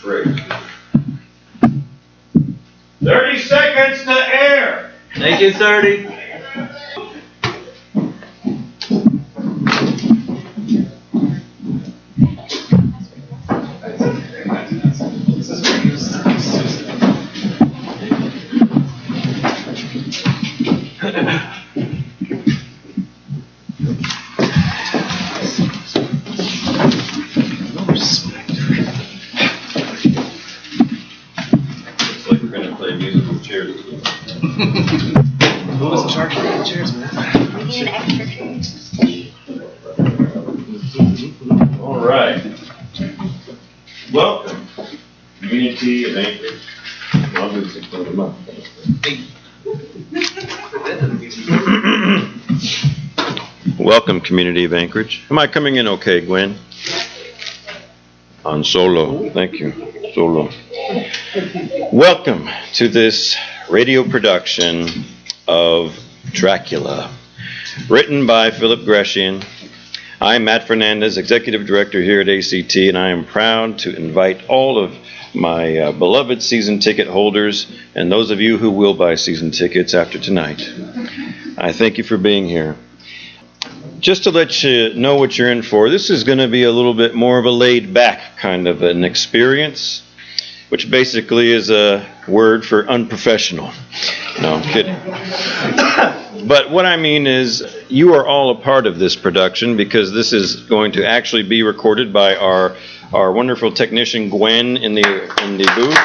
Great. 30 seconds to air. Thank you, 30. Who was in charge of the chairs, man? We need extra chairs. All right. Welcome, community of Anchorage. Welcome, community of Anchorage. Am I coming in okay, Gwen? On solo. Thank you. Solo. Welcome to this radio production of Dracula, written by Phillip Grecian. I'm Matt Fernandez, Executive Director here at ACT, and I am proud to invite all of my beloved season ticket holders and those of you who will buy season tickets after tonight. I thank you for being here. Just to let you know what you're in for, this is going to be a little bit more of a laid-back kind of an experience, which basically is a word for unprofessional. No, I'm kidding. But what I mean is, you are all a part of this production because this is going to actually be recorded by our wonderful technician Gwen in the booth.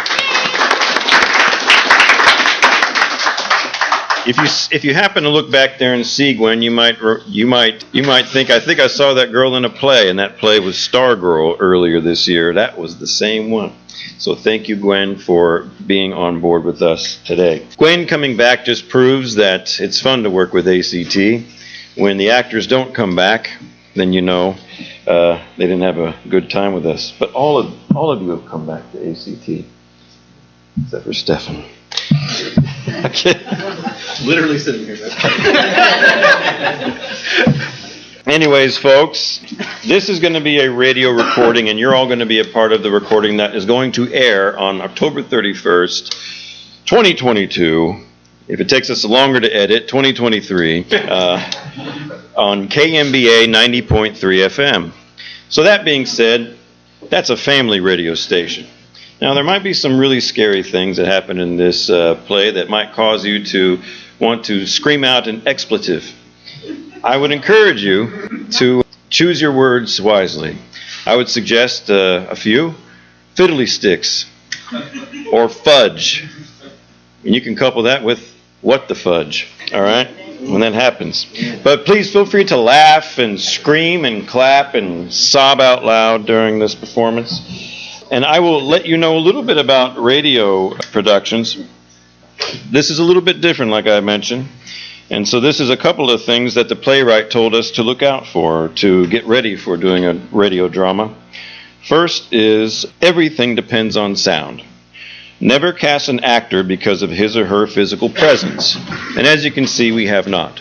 If you happen to look back there and see Gwen, you might think I saw that girl in a play, and that play was Stargirl earlier this year. That was the same one. So thank you, Gwen, for being on board with us today. Gwen coming back just proves that it's fun to work with ACT. When the actors don't come back, then you know they didn't have a good time with us. But all of you have come back to ACT, except for Stefan. Okay. Literally sitting here. Anyways, folks, this is going to be a radio recording, and you're all going to be a part of the recording that is going to air on October 31st, 2022. If it takes us longer to edit, 2023, on KMBA 90.3 FM. So that being said, that's a family radio station. Now, there might be some really scary things that happen in this play that might cause you to want to scream out an expletive. I would encourage you to choose your words wisely. I would suggest a few. Fiddly sticks or fudge. And you can couple that with what the fudge, all right, when that happens. But please feel free to laugh and scream and clap and sob out loud during this performance. And I will let you know a little bit about radio productions. This is a little bit different, like I mentioned. And so this is a couple of things that the playwright told us to look out for, to get ready for doing a radio drama. First is, everything depends on sound. Never cast an actor because of his or her physical presence. And as you can see, we have not.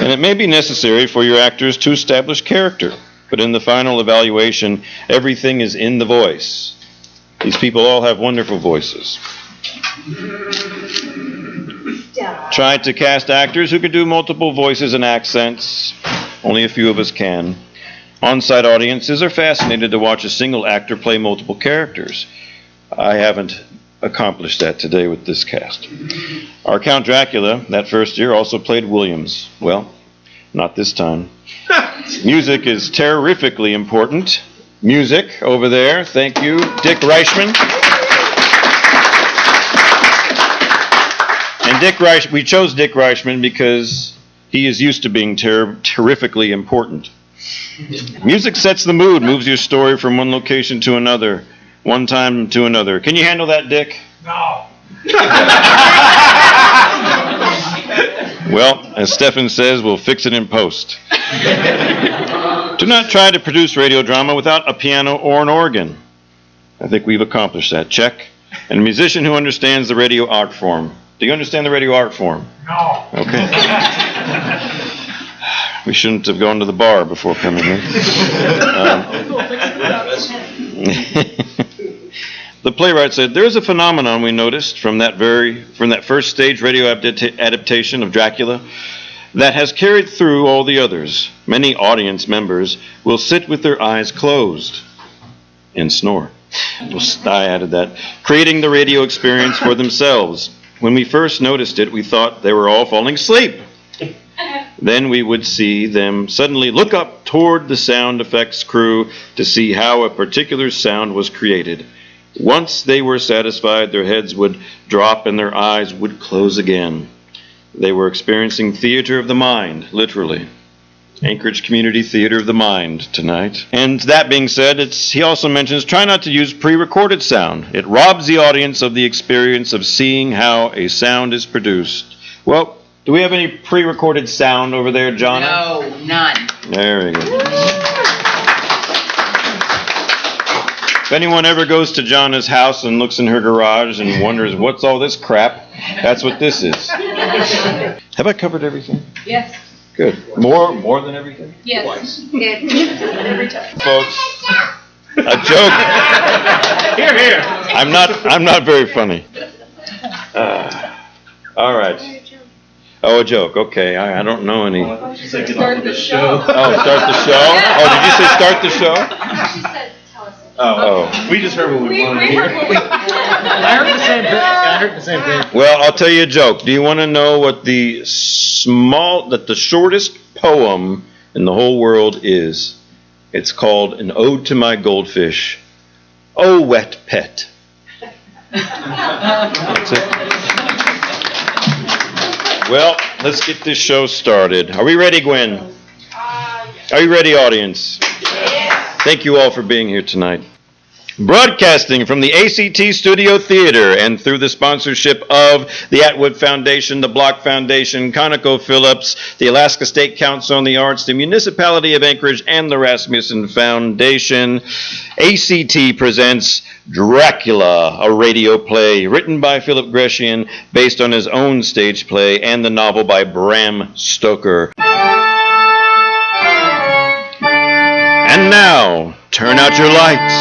And it may be necessary for your actors to establish character. But in the final evaluation, everything is in the voice. These people all have wonderful voices. Tried to cast actors who could do multiple voices and accents. Only a few of us can. On-site audiences are fascinated to watch a single actor play multiple characters. I haven't accomplished that today with this cast. Our Count Dracula, that first year, also played Williams. Well, not this time. Music is terrifically important. Music over there. Thank you, Dick Reichman. And we chose Dick Reichman because he is used to being terrifically important. Music sets the mood, moves your story from one location to another, one time to another. Can you handle that, Dick? No. Well, as Stefan says, we'll fix it in post. Do not try to produce radio drama without a piano or an organ. I think we've accomplished that. Check. And a musician who understands the radio art form. Do you understand the radio art form? No. Okay. We shouldn't have gone to the bar before coming here. playwright said, "There's a phenomenon we noticed from that first stage radio adaptation of Dracula that has carried through all the others. Many audience members will sit with their eyes closed and snore." I added that, creating the radio experience for themselves. When we first noticed it, we thought they were all falling asleep. Then we would see them suddenly look up toward the sound effects crew to see how a particular sound was created. Once they were satisfied, their heads would drop and their eyes would close again. They were experiencing theater of the mind, literally. Anchorage Community Theater of the Mind tonight. And that being said, he also mentions, try not to use pre-recorded sound. It robs the audience of the experience of seeing how a sound is produced. Well, do we have any pre-recorded sound over there, Jana? No, none. There we go. If anyone ever goes to Jana's house and looks in her garage and wonders, what's all this crap? That's what this is. Have I covered everything? Yes. Good. More than everything? Yes. Twice. Every time. Folks, a joke. Here. I'm not very funny. All right. Oh, a joke. Okay. I don't know any. Start the show. Oh, start the show? Oh, did you say start the show? She said, tell us. Oh. We just heard what we wanted to We hear. heard what we I heard the same thing. Well, I'll tell you a joke. Do you want to know what the shortest poem in the whole world is? It's called An Ode to My Goldfish. Oh, wet pet. That's it. Well, let's get this show started. Are we ready, Gwen? Are you ready, audience? Yes. Thank you all for being here tonight. Broadcasting from the ACT Studio Theater and through the sponsorship of the Atwood Foundation, the Block Foundation, ConocoPhillips, the Alaska State Council on the Arts, the Municipality of Anchorage, and the Rasmussen Foundation, ACT presents Dracula, a radio play written by Phillip Grecian based on his own stage play and the novel by Bram Stoker. And now, turn out your lights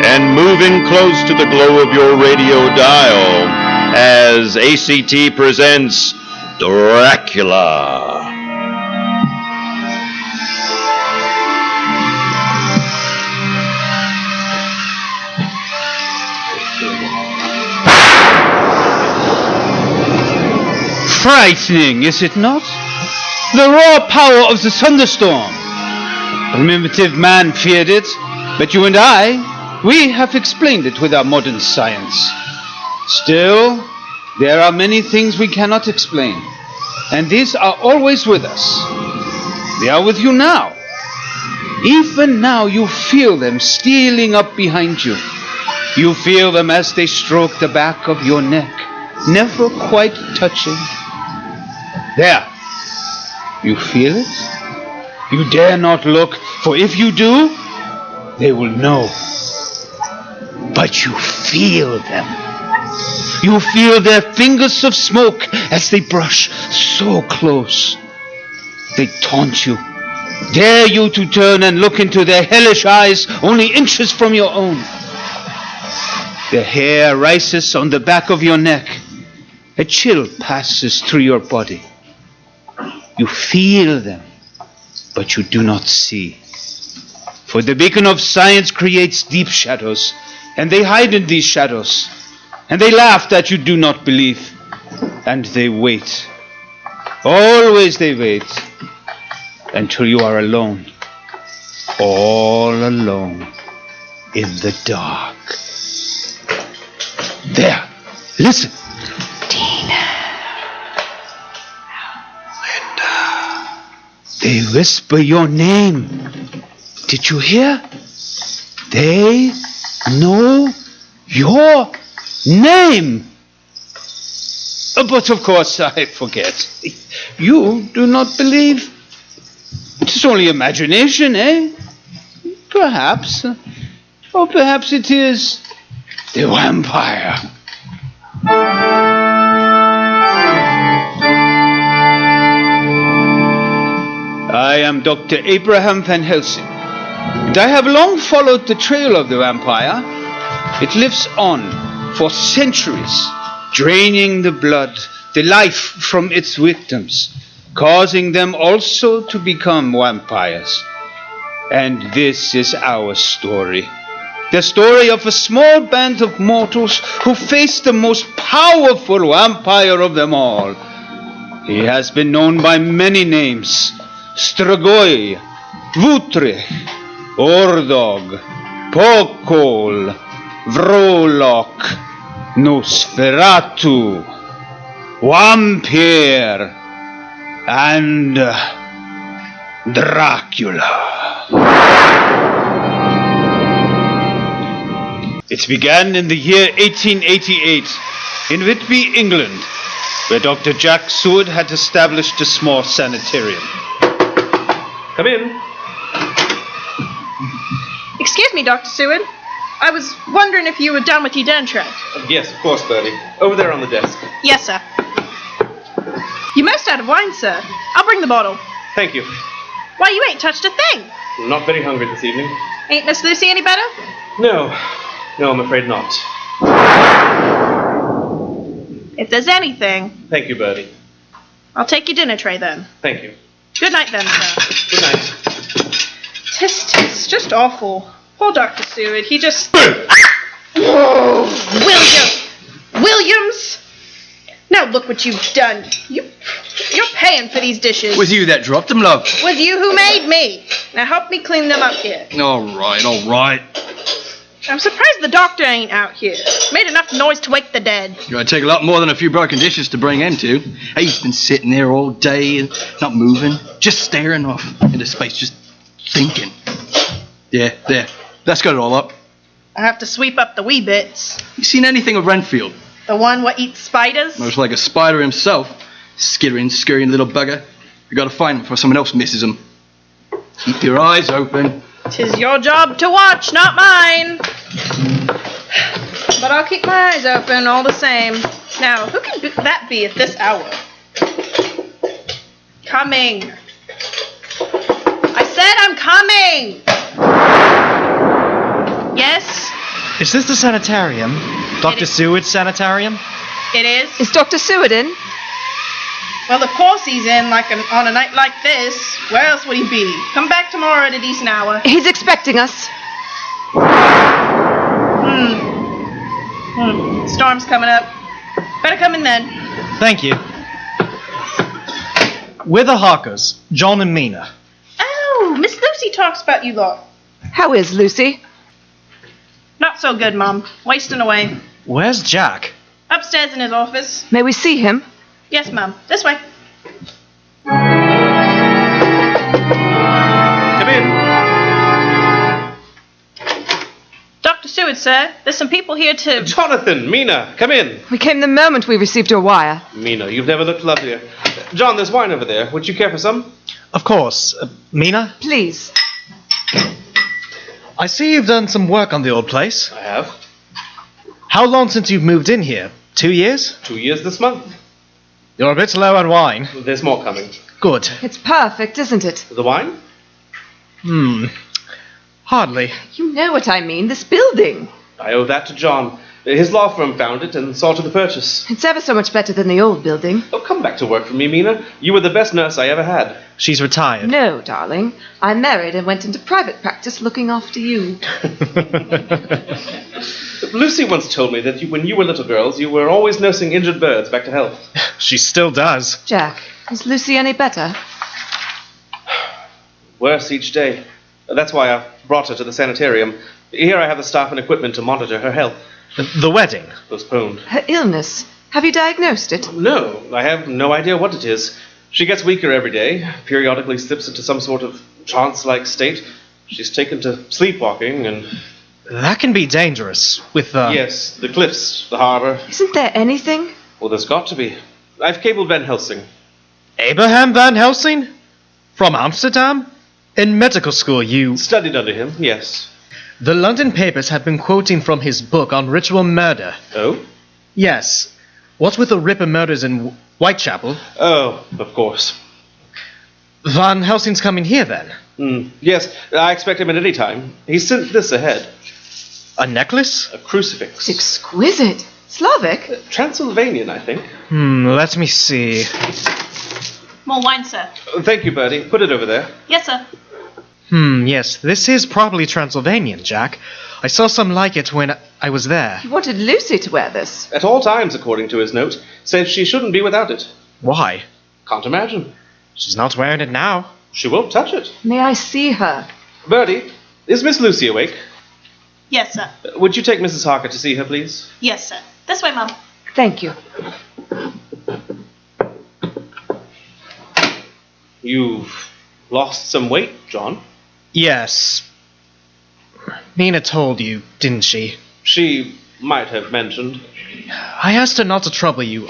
and move in close to the glow of your radio dial as ACT presents Dracula. Frightening, is it not? The raw power of the thunderstorm. Primitive man feared it, but you and we have explained it with our modern science. Still, there are many things we cannot explain, and these are always with us. They are with you now. Even now you feel them stealing up behind you. You feel them as they stroke the back of your neck, never quite touching. There. You feel it? You dare not look, for if you do, they will know. But you feel them. You feel their fingers of smoke as they brush so close. They taunt you, dare you to turn and look into their hellish eyes only inches from your own. Their hair rises on the back of your neck. A chill passes through your body. You feel them, but you do not see. For the beacon of science creates deep shadows, and they hide in these shadows, and they laugh that you do not believe, and they wait. Always they wait, until you are alone, all alone, in the dark. There, listen. They whisper your name. Did you hear? They know your name. But of course I forget. You do not believe. It is only imagination, eh? Perhaps. Or perhaps it is the vampire. I am Dr. Abraham van Helsing, and I have long followed the trail of the vampire. It lives on for centuries, draining the blood, the life from its victims, causing them also to become vampires. And this is our story. The story of a small band of mortals who faced the most powerful vampire of them all. He has been known by many names: Strigoi, Vutrich, Ordog, Pokol, Vrolok, Nosferatu, Vampire, and Dracula. It began in the year 1888 in Whitby, England, where Dr. Jack Seward had established a small sanitarium. Come in. Excuse me, Dr. Seward. I was wondering if you were done with your den track. Yes, of course, Birdie. Over there on the desk. Yes, sir. You're most out of wine, sir. I'll bring the bottle. Thank you. Why, you ain't touched a thing. I'm not very hungry this evening. Ain't Miss Lucy any better? No, I'm afraid not. If there's anything, Thank you, Birdie. I'll take your dinner tray then. Thank you. Good night then, sir. Good night. Tis just awful. Poor Dr. Seward, he just... Williams! Now look what you've done. You're paying for these dishes. Was you that dropped them, love? Was you who made me. Now help me clean them up here. All right. I'm surprised the doctor ain't out here. Made enough noise to wake the dead. You're going to take a lot more than a few broken dishes to bring him to. He's been sitting there all day and not moving, just staring off into space, just thinking. Yeah, there. That's got it all up. I have to sweep up the wee bits. You seen anything of Renfield? The one what eats spiders? Most like a spider himself. Skittering, scurrying little bugger. You got to find him before someone else misses him. Keep your eyes open. 'Tis your job to watch, not mine. But I'll keep my eyes open all the same. Now, who can that be at this hour? Coming. I said I'm coming. Yes, Is this the sanitarium? Dr. Seward's sanitarium? it is. Is Dr. Seward in? Well, of course he's in, on a night like this. Where else would he be? Come back tomorrow at a decent hour. He's expecting us. Storm's coming up. Better come in then. Thank you. We're the Harkers, John and Mina. Oh, Miss Lucy talks about you lot. How is Lucy? Not so good, Mum. Wasting away. Where's Jack? Upstairs in his office. May we see him? Yes, Mum. This way. Come in. Dr. Seward, sir. There's some people here to... Jonathan, Mina, come in. We came the moment we received your wire. Mina, you've never looked lovelier. John, there's wine over there. Would you care for some? Of course. Mina? Please. I see you've done some work on the old place. I have. How long since you've moved in here? 2 years? 2 years this month. You're a bit low on wine. There's more coming. Good. It's perfect, isn't it? The wine? Hardly. You know what I mean, this building. I owe that to John. His law firm found it and saw to the purchase. It's ever so much better than the old building. Oh, come back to work for me, Mina. You were the best nurse I ever had. She's retired. No, darling. I married and went into private practice looking after you. Lucy once told me that when you were little girls, you were always nursing injured birds back to health. She still does. Jack, is Lucy any better? Worse each day. That's why I brought her to the sanitarium. Here I have the staff and equipment to monitor her health. The wedding? Postponed. Her illness. Have you diagnosed it? No, I have no idea what it is. She gets weaker every day, periodically slips into some sort of trance-like state. She's taken to sleepwalking and... That can be dangerous with Yes, the cliffs, the harbor. Isn't there anything? Well, there's got to be. I've cabled Van Helsing. Abraham Van Helsing? From Amsterdam? In medical school, you... Studied under him, yes. The London papers have been quoting from his book on ritual murder. Oh? Yes. What with the Ripper murders in Whitechapel? Oh, of course. Van Helsing's coming here, then? Yes, I expect him at any time. He sent this ahead. A necklace? A crucifix. Exquisite. Slavic? Transylvanian, I think. Let me see. More wine, sir. Thank you, Birdie. Put it over there. Yes, sir. Yes, this is probably Transylvanian, Jack. I saw some like it when I was there. You wanted Lucy to wear this. At all times, according to his note, says she shouldn't be without it. Why? Can't imagine. She's not wearing it now. She won't touch it. May I see her? Birdie, is Miss Lucy awake? Yes, sir. Would you take Mrs. Harker to see her, please? Yes, sir. This way, Mum. Thank you. You've lost some weight, John. Yes. Mina told you, didn't she? She might have mentioned. I asked her not to trouble you.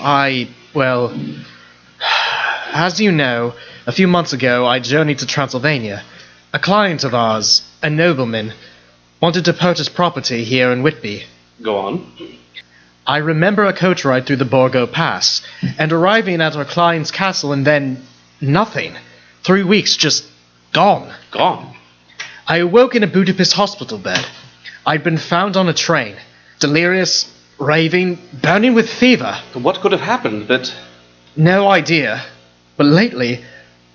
Well, as you know, a few months ago I journeyed to Transylvania. A client of ours, a nobleman, wanted to purchase property here in Whitby. Go on. I remember a coach ride through the Borgo Pass, and arriving at our client's castle and then nothing. 3 weeks just gone. Gone. I awoke in a Budapest hospital bed. I'd been found on a train, delirious, raving, burning with fever. What could have happened that... No idea. But lately,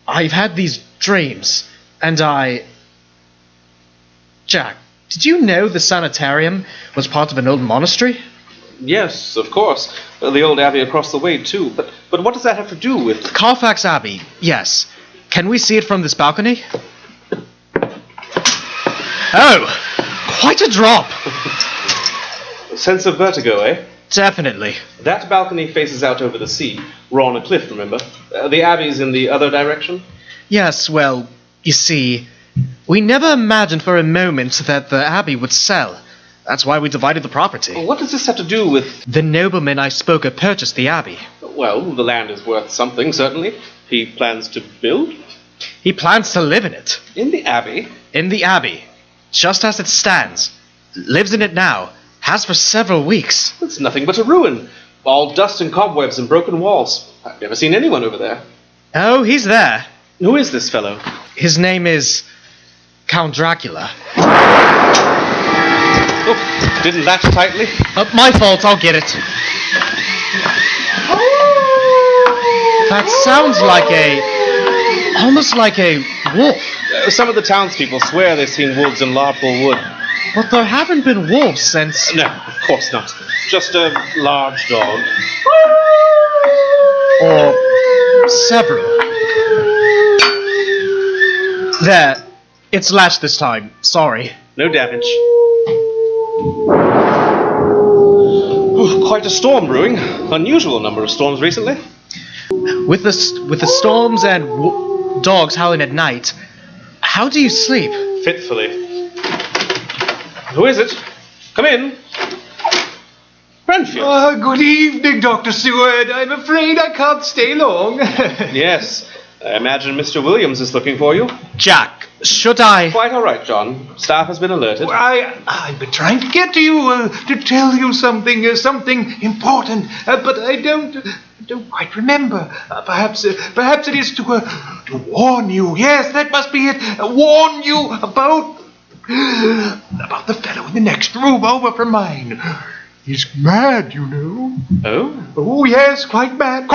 I've had these dreams, and Jack, did you know the sanitarium was part of an old monastery? Yes, of course. The old abbey across the way, too. But what does that have to do with... Carfax Abbey, yes. Can we see it from this balcony? Oh, quite a drop. Sense of vertigo, eh? Definitely. That balcony faces out over the sea. We're on a cliff, remember? The abbey's in the other direction? Yes, well, you see, we never imagined for a moment that the abbey would sell. That's why we divided the property. What does this have to do with... The nobleman I spoke of purchased the abbey. Well, the land is worth something, certainly. He plans to build? He plans to live in it. In the abbey? In the abbey. Just as it stands. Lives in it now. Has for several weeks. It's nothing but a ruin. All dust and cobwebs and broken walls. I've never seen anyone over there. Oh, he's there. Who is this fellow? His name is Count Dracula. Oh, didn't latch tightly? My fault, I'll get it. That sounds like almost like a wolf. Some of the townspeople swear they've seen wolves in Lardpool Wood. But there haven't been wolves since... No, of course not. Just a large dog. Or several. There. It's latched this time. Sorry. No damage. Quite a storm brewing. Unusual number of storms recently. With the storms and dogs howling at night, how do you sleep? Fitfully. Who is it? Come in. Renfield. Good evening, Dr. Seward. I'm afraid I can't stay long. Yes. I imagine Mr. Williams is looking for you. Jack, should I... Quite all right, John. Staff has been alerted. I've been trying to get to you to tell you something important, but I don't quite remember. Perhaps it is to warn you. Yes, that must be it. Warn you about the fellow in the next room over from mine. He's mad, you know. Oh? Oh, yes, quite mad.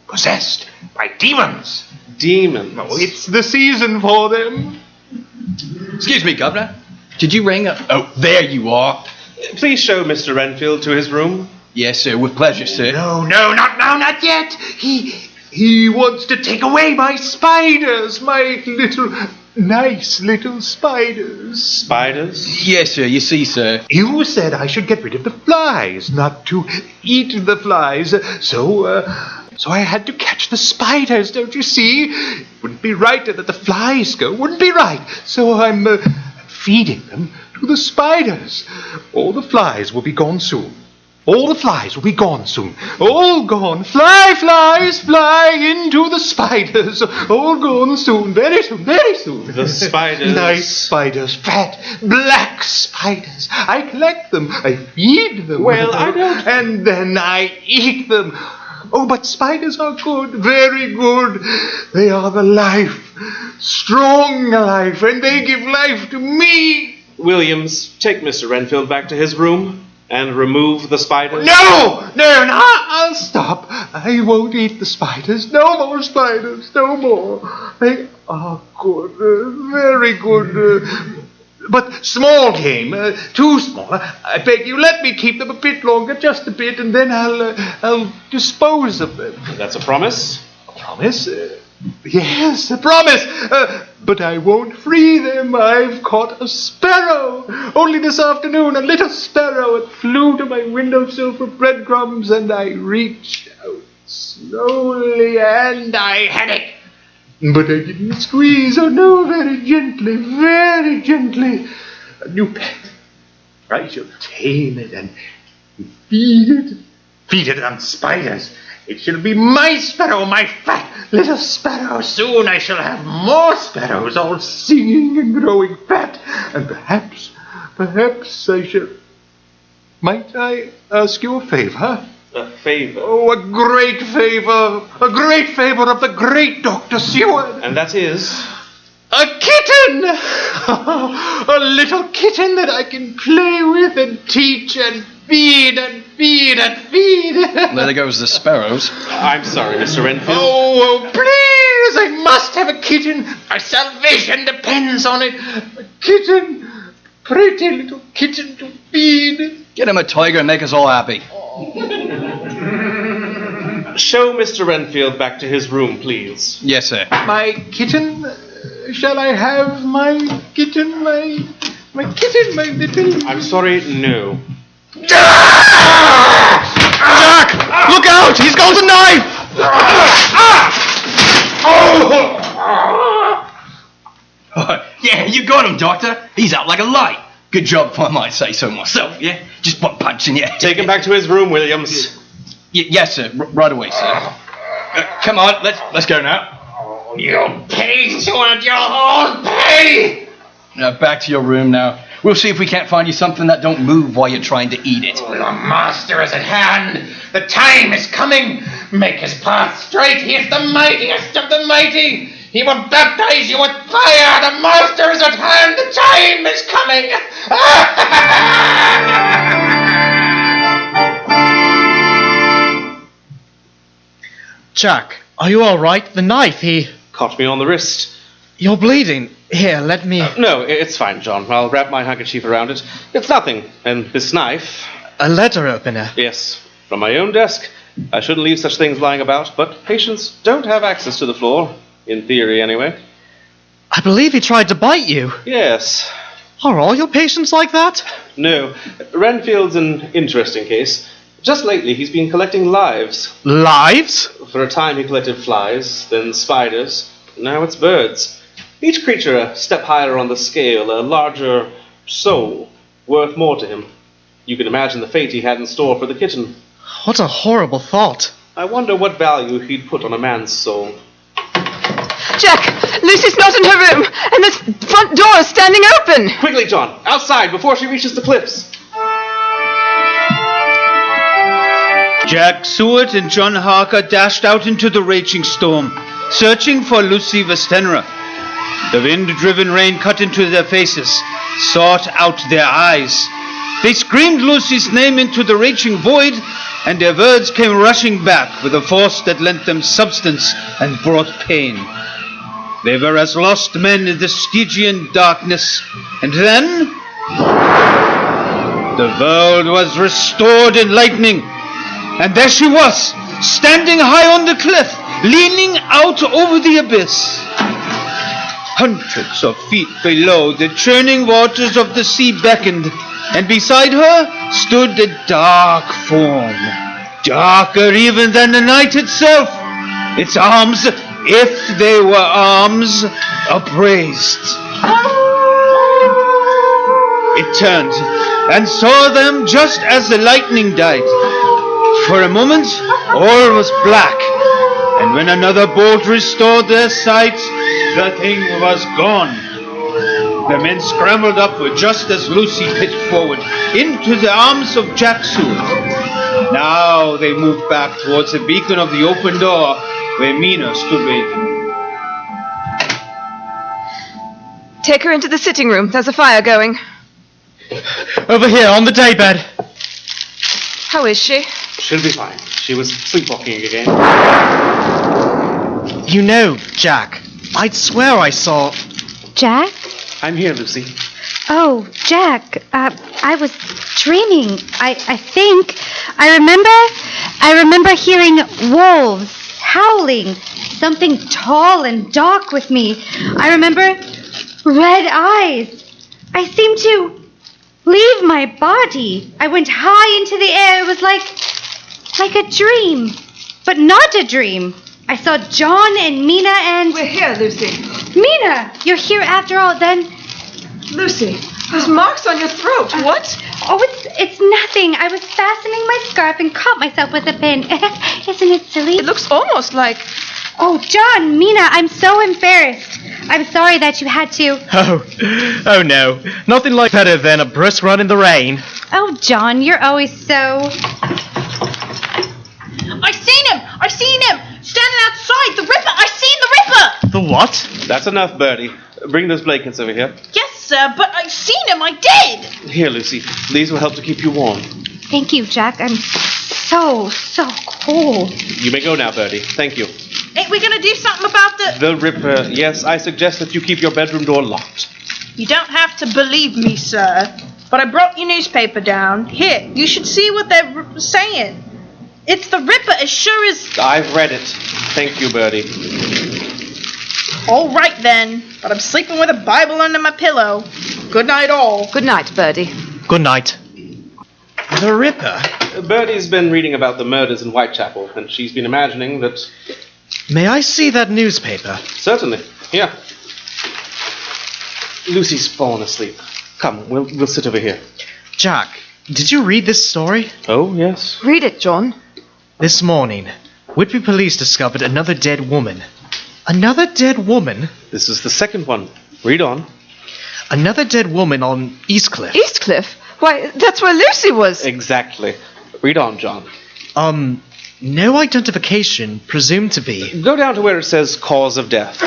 Possessed by demons. Demons. Oh, it's the season for them. Excuse me, Governor. Did you ring up? Oh, there you are. Please show Mr. Renfield to his room. Yes, sir. With pleasure, sir. No, not now, not yet. He wants to take away my spiders, my nice little spiders. Spiders? Yes, sir. You see, sir. You said I should get rid of the flies, not to eat the flies. So I had to catch the spiders, don't you see? It wouldn't be right to let the flies go. Wouldn't be right. So I'm feeding them to the spiders. All the flies will be gone soon. All gone. Flies, fly into the spiders. All gone soon. Very soon. The spiders. Nice spiders. Fat, black spiders. I collect them. I feed them. Well, I don't... And then I eat them. Oh, but spiders are good. Very good. They are the life. Strong life. And they give life to me. Williams, take Mr. Renfield back to his room and remove the spiders. No, I'll stop. I won't eat the spiders. No more spiders, no more. They are good, very good. But small game, too small. I beg you, let me keep them a bit longer, just a bit, and then I'll dispose of them. That's a promise? A promise? Yes, a promise. But I won't free them. I've caught a sparrow. Only this afternoon, a little sparrow. It flew to my windowsill for breadcrumbs, and I reached out slowly, and I had it. But I didn't squeeze. Oh no, very gently, very gently. A new pet. I shall tame it and feed it. Feed it on spiders. It shall be my sparrow, my fat little sparrow. Soon I shall have more sparrows, all singing and growing fat. And perhaps I shall... Might I ask you a favor? A favor? Oh, a great favor. A great favor of the great Dr. Seward. And that is? A kitten! A little kitten that I can play with and teach and feed and feed and feed. There goes the sparrows. I'm sorry, Mr. Renfield. Oh, please, I must have a kitten. My salvation depends on it. A kitten, pretty little kitten to feed. Get him a tiger and make us all happy. Show Mr. Renfield back to his room, please. Yes, sir. My kitten? Shall I have my kitten, my kitten, my little... I'm sorry, no. Jack! Look out! He's got a knife! Yeah, you got him, Doctor. He's out like a light. Good job, if I might say so myself, yeah? Just one punch and yeah. Take him back to his room, Williams. Yes, sir. Right away, sir. Come on, let's go now. You'll pay, Seward, you'll all pay! Now, back to your room now. We'll see if we can't find you something that don't move while you're trying to eat it. The master is at hand. The time is coming. Make his path straight. He is the mightiest of the mighty. He will baptize you with fire. The master is at hand. The time is coming. Jack, are you all right? The knife, he... Caught me on the wrist. You're bleeding. Here, let me... No, it's fine, John. I'll wrap my handkerchief around it. It's nothing. And this knife... A letter opener. Yes, from my own desk. I shouldn't leave such things lying about, but patients don't have access to the floor. In theory, anyway. I believe he tried to bite you. Yes. Are all your patients like that? No. Renfield's an interesting case. Just lately, he's been collecting lives. Lives? For a time, he collected flies, then spiders. Now it's birds. Each creature a step higher on the scale, a larger soul, worth more to him. You can imagine the fate he had in store for the kitten. What a horrible thought. I wonder what value he'd put on a man's soul. Jack, Lucy's not in her room, and this front door is standing open. Quickly, John, outside before she reaches the cliffs. Jack Seward and John Harker dashed out into the raging storm, searching for Lucy Westenra. The wind-driven rain cut into their faces, sought out their eyes. They screamed Lucy's name into the raging void, and their words came rushing back with a force that lent them substance and brought pain. They were as lost men in the Stygian darkness, and then the world was restored in lightning, and there she was, standing high on the cliff, leaning out over the abyss. Hundreds of feet below, the churning waters of the sea beckoned, and beside her stood a dark form, darker even than the night itself, its arms, if they were arms, upraised. It turned and saw them just as the lightning died. For a moment, all was black, and when another bolt restored their sight, the thing was gone. The men scrambled upward just as Lucy pitched forward into the arms of Jack Seward. Now they moved back towards the beacon of the open door where Mina stood waiting. Take her into the sitting room. There's a fire going. Over here, on the daybed. How is she? She'll be fine. She was sleepwalking again. You know, Jack, I'd swear I saw... Jack? I'm here, Lucy. Oh, Jack, I was dreaming, I think. I remember hearing wolves howling, something tall and dark with me. I remember red eyes. I seemed to leave my body. I went high into the air. It was like a dream, but not a dream. I saw John and Mina and... We're here, Lucy. Mina, you're here after all, then... Lucy, there's marks on your throat. What? Oh, it's nothing. I was fastening my scarf and caught myself with a pin. Isn't it silly? It looks almost like... Oh, John, Mina, I'm so embarrassed. I'm sorry that you had to... Oh no. Nothing like better than a brisk run in the rain. Oh, John, you're always so... I seen him! Standing outside! The Ripper! I seen the Ripper! The what? That's enough, Birdie. Bring those blankets over here. Yes, sir, but I seen him! I did! Here, Lucy. These will help to keep you warm. Thank you, Jack. I'm so cold. You may go now, Birdie. Thank you. Ain't we gonna do something about The Ripper. Yes, I suggest that you keep your bedroom door locked. You don't have to believe me, sir. But I brought your newspaper down. Here, you should see what they're saying. It's the Ripper as sure as... I've read it. Thank you, Birdie. All right, then. But I'm sleeping with a Bible under my pillow. Good night, all. Good night, Birdie. Good night. The Ripper? Birdie's been reading about the murders in Whitechapel, and she's been imagining that... May I see that newspaper? Certainly. Here. Lucy's fallen asleep. Come, we'll sit over here. Jack, did you read this story? Oh, yes. Read it, John. This morning, Whitby police discovered another dead woman. Another dead woman? This is the second one. Read on. Another dead woman on Eastcliff. Eastcliff? Why, that's where Lucy was. Exactly. Read on, John. No identification presumed to be. Go down to where it says cause of death.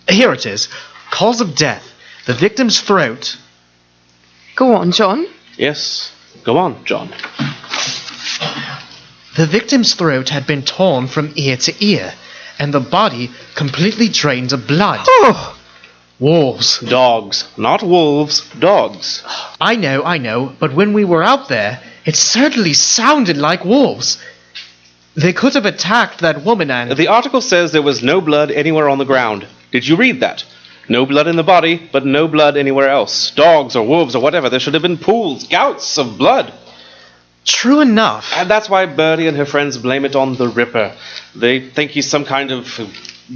Here it is. Cause of death. The victim's throat. Go on, John. Yes. Go on, John. The victim's throat had been torn from ear to ear, and the body completely drained of blood. Oh! Wolves. Dogs. Not wolves. Dogs. I know, but when we were out there, it certainly sounded like wolves. They could have attacked that woman and... The article says there was no blood anywhere on the ground. Did you read that? No blood in the body, but no blood anywhere else. Dogs or wolves or whatever, there should have been pools, gouts of blood. True enough. And that's why Birdie and her friends blame it on the Ripper. They think he's some kind of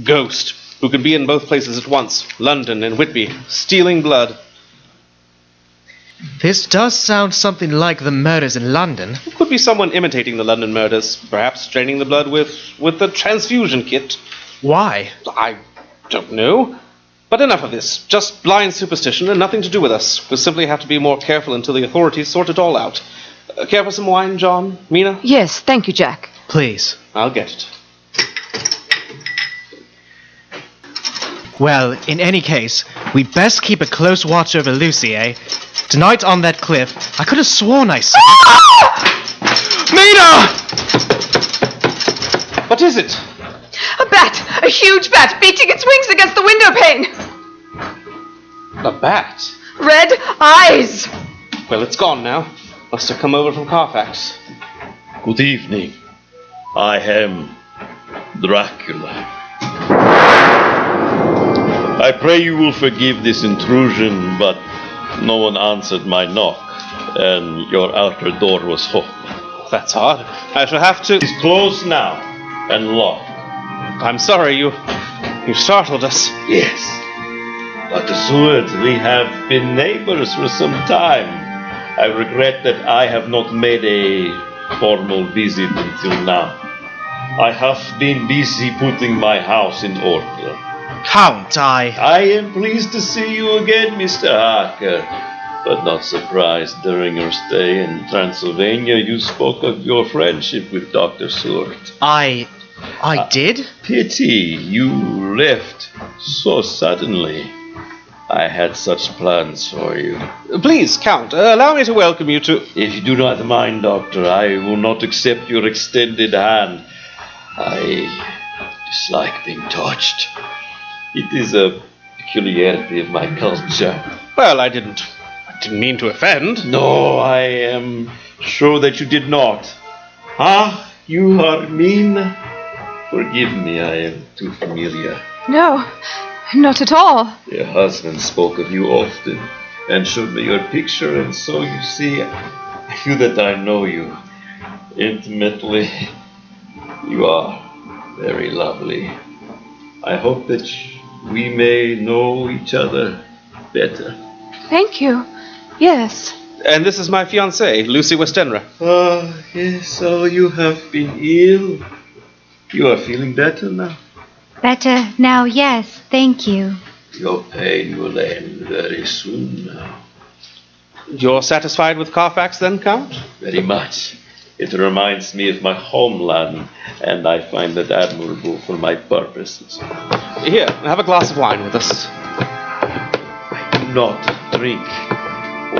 ghost who can be in both places at once, London and Whitby, stealing blood. This does sound something like the murders in London. It could be someone imitating the London murders, perhaps draining the blood with the transfusion kit. Why? I don't know. But enough of this. Just blind superstition and nothing to do with us. We'll simply have to be more careful until the authorities sort it all out. Care for some wine, John? Mina? Yes, thank you, Jack. Please. I'll get it. Well, in any case, we'd best keep a close watch over Lucy, eh? Tonight on that cliff, I could have sworn I saw... Mina! What is it? A bat! A huge bat beating its wings against the window pane! A bat? Red eyes! Well, it's gone now. Must have come over from Carfax. Good evening. I am Dracula. I pray you will forgive this intrusion, but no one answered my knock, and your outer door was open. That's odd. I shall have to... It's closed now, and locked. I'm sorry, you startled us. Yes. Dr. Seward, we have been neighbors for some time. I regret that I have not made a formal visit until now. I have been busy putting my house in order. Count, I am pleased to see you again, Mr. Harker, but not surprised during your stay in Transylvania you spoke of your friendship with Dr. Seward. I did? Pity you left so suddenly. I had such plans for you. Please, Count, allow me to welcome you to... If you do not mind, Doctor, I will not accept your extended hand. I dislike being touched. It is a peculiarity of my culture. Well, I didn't mean to offend. No, I am sure that you did not. Ah, you are mean. Forgive me, I am too familiar. No, not at all. Your husband spoke of you often and showed me your picture, and so you see, I feel that I know you intimately. You are very lovely. I hope that we may know each other better. Thank you. Yes. And this is my fiancée, Lucy Westenra. Ah, yes, so you have been ill. You are feeling better now? Better now, yes, thank you. Your pain will end very soon now. You're satisfied with Carfax then, Count? Very much. It reminds me of my homeland, and I find it admirable for my purposes. Here, have a glass of wine with us. I do not drink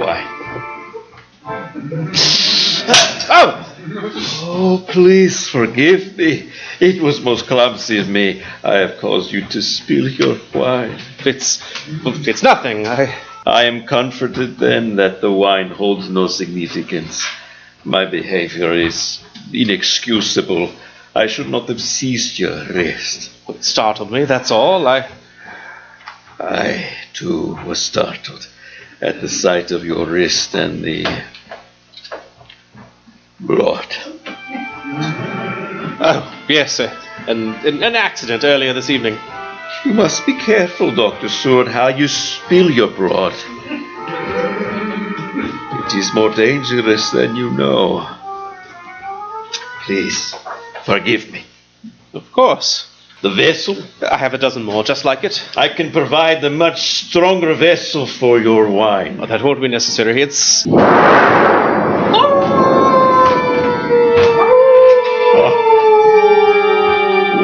wine. Oh, please forgive me. It was most clumsy of me. I have caused you to spill your wine. It's nothing. I am comforted then that the wine holds no significance. My behavior is inexcusable. I should not have seized your wrist. It startled me, that's all. I too was startled at the sight of your wrist and the blood. Oh, yes, sir. An accident earlier this evening. You must be careful, Dr. Sword, how you spill your blood. It is more dangerous than you know. Please, forgive me. Of course. The vessel? I have a dozen more, just like it. I can provide a much stronger vessel for your wine. Oh, that won't be necessary. It's...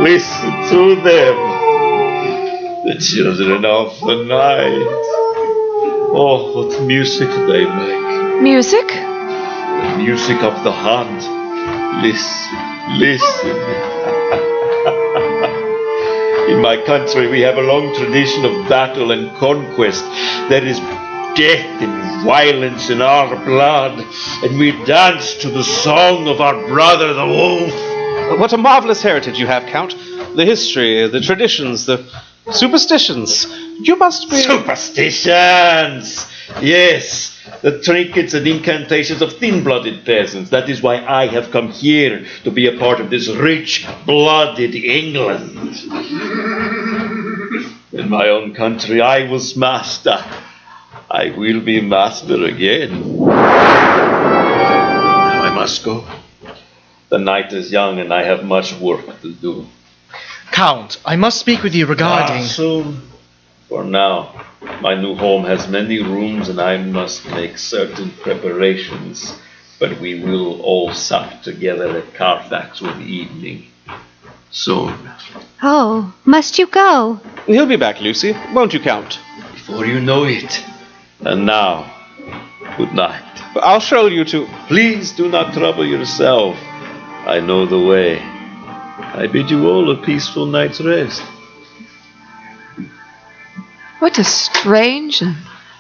Listen to them, the children of the night. Oh, what music they make. Music? The music of the hunt. Listen. In my country, we have a long tradition of battle and conquest. There is death and violence in our blood, and we dance to the song of our brother, the wolf. What a marvelous heritage you have, Count. The history, the traditions, the superstitions. You must be... Superstitions! Yes, the trinkets and incantations of thin-blooded peasants. That is why I have come here to be a part of this rich-blooded England. In my own country, I was master. I will be master again. Now I must go. The night is young and I have much work to do. Count, I must speak with you regarding... Soon. For now, my new home has many rooms and I must make certain preparations. But we will all sup together at Carfax one evening. Soon. Oh, must you go? He'll be back, Lucy. Won't you, Count? Before you know it. And now, good night. I'll show you to... Please do not trouble yourself. I know the way. I bid you all a peaceful night's rest. What a strange and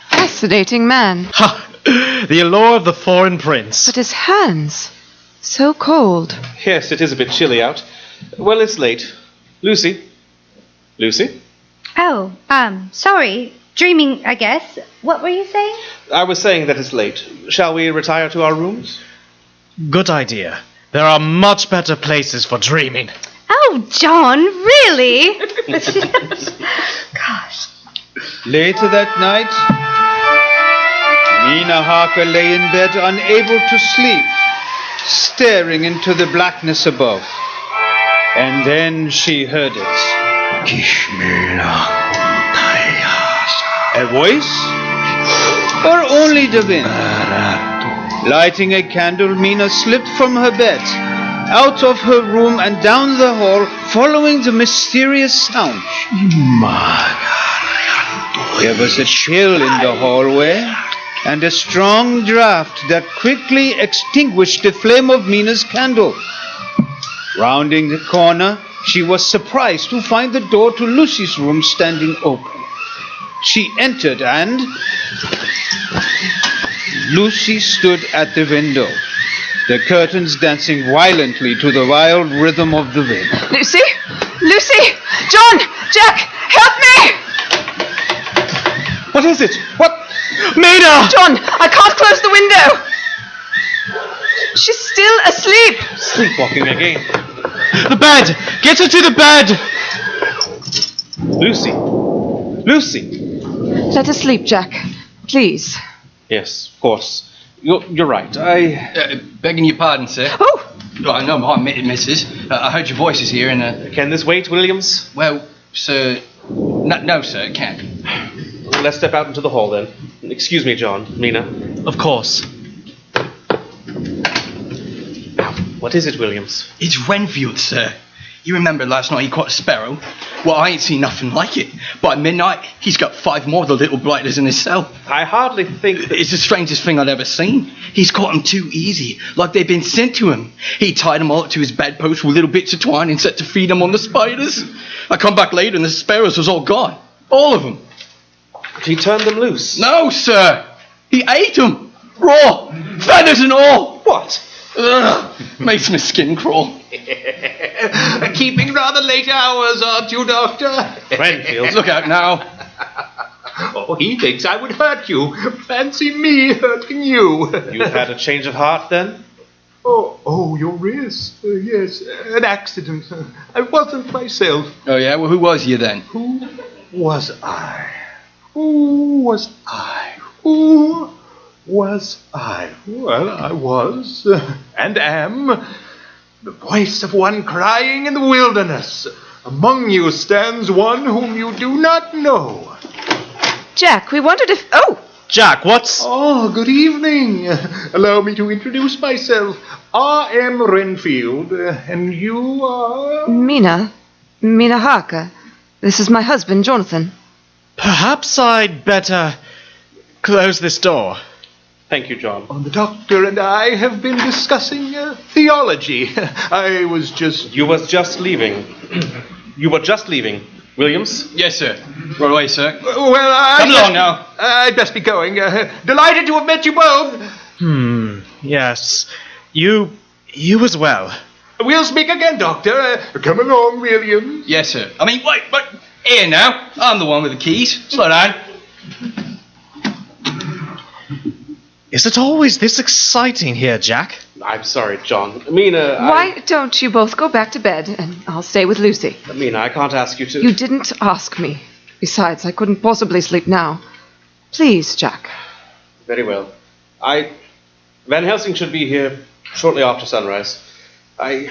fascinating man. Ha! The allure of the foreign prince. But his hands, so cold. Yes, it is a bit chilly out. Well, it's late. Lucy? Oh, sorry. Dreaming, I guess. What were you saying? I was saying that it's late. Shall we retire to our rooms? Good idea. There are much better places for dreaming. Oh, John, really? Gosh. Later that night, Mina Harker lay in bed unable to sleep, staring into the blackness above. And then she heard it. A voice? Or only the wind? Lighting a candle, Mina slipped from her bed, out of her room and down the hall, following the mysterious sound. There was a chill in the hallway, and a strong draft that quickly extinguished the flame of Mina's candle. Rounding the corner, she was surprised to find the door to Lucy's room standing open. She entered and Lucy stood at the window, the curtains dancing violently to the wild rhythm of the wind. Lucy? Lucy! John! Jack! Help me! What is it? What? Mina! John, I can't close the window. She's still asleep. Sleepwalking again. The bed! Get her to the bed! Lucy. Lucy. Let her sleep, Jack. Please. Yes, of course. You're right. Begging your pardon, sir. Oh! Oh, no, hi, missus. I heard your voices here and... Can this wait, Williams? Well, sir... No, sir, it can't. Let's step out into the hall, then. Excuse me, John. Mina. Of course. Now, what is it, Williams? It's Renfield, sir. You remember last night he caught a sparrow? Well, I ain't seen nothing like it. By midnight, he's got 5 more of the little blighters in his cell. I hardly think that... It's the strangest thing I've ever seen. He's caught them too easy, like they've been sent to him. He tied them all up to his bedpost with little bits of twine and set to feed them on the spiders. I come back later and the sparrows was all gone. All of them. He turned them loose. No, sir. He ate them. Raw. Feathers and all. What? Ugh. Makes my skin crawl. Keeping rather late hours, aren't you, Doctor? Renfield. Look out now. Oh, he thinks I would hurt you. Fancy me hurting you. You've had a change of heart, then? Oh, your wrist. Yes, an accident. I wasn't myself. Oh, yeah? Well, who was you then? Who was I? Who was I? Who was I? Well, I was, and am, the voice of one crying in the wilderness. Among you stands one whom you do not know. Jack, we wondered if... Oh! Jack, what's... Oh, good evening. Allow me to introduce myself. I am Renfield, and you are... Mina Harker. This is my husband, Jonathan. Perhaps I'd better close this door. Thank you, John. The doctor and I have been discussing theology. I was just... You was just leaving. You were just leaving. Williams? Yes, sir. Right away, sir. Well, Come along now. I'd best be going. Delighted to have met you both. Yes. You as well. We'll speak again, Doctor. Come along, William. Yes, sir. I mean, wait, but... Here now. I'm the one with the keys. Slow down. Is it always this exciting here, Jack? I'm sorry, John. Mina, Why don't you both go back to bed, and I'll stay with Lucy? Mina, I can't ask you to... You didn't ask me. Besides, I couldn't possibly sleep now. Please, Jack. Very well. Van Helsing should be here shortly after sunrise. I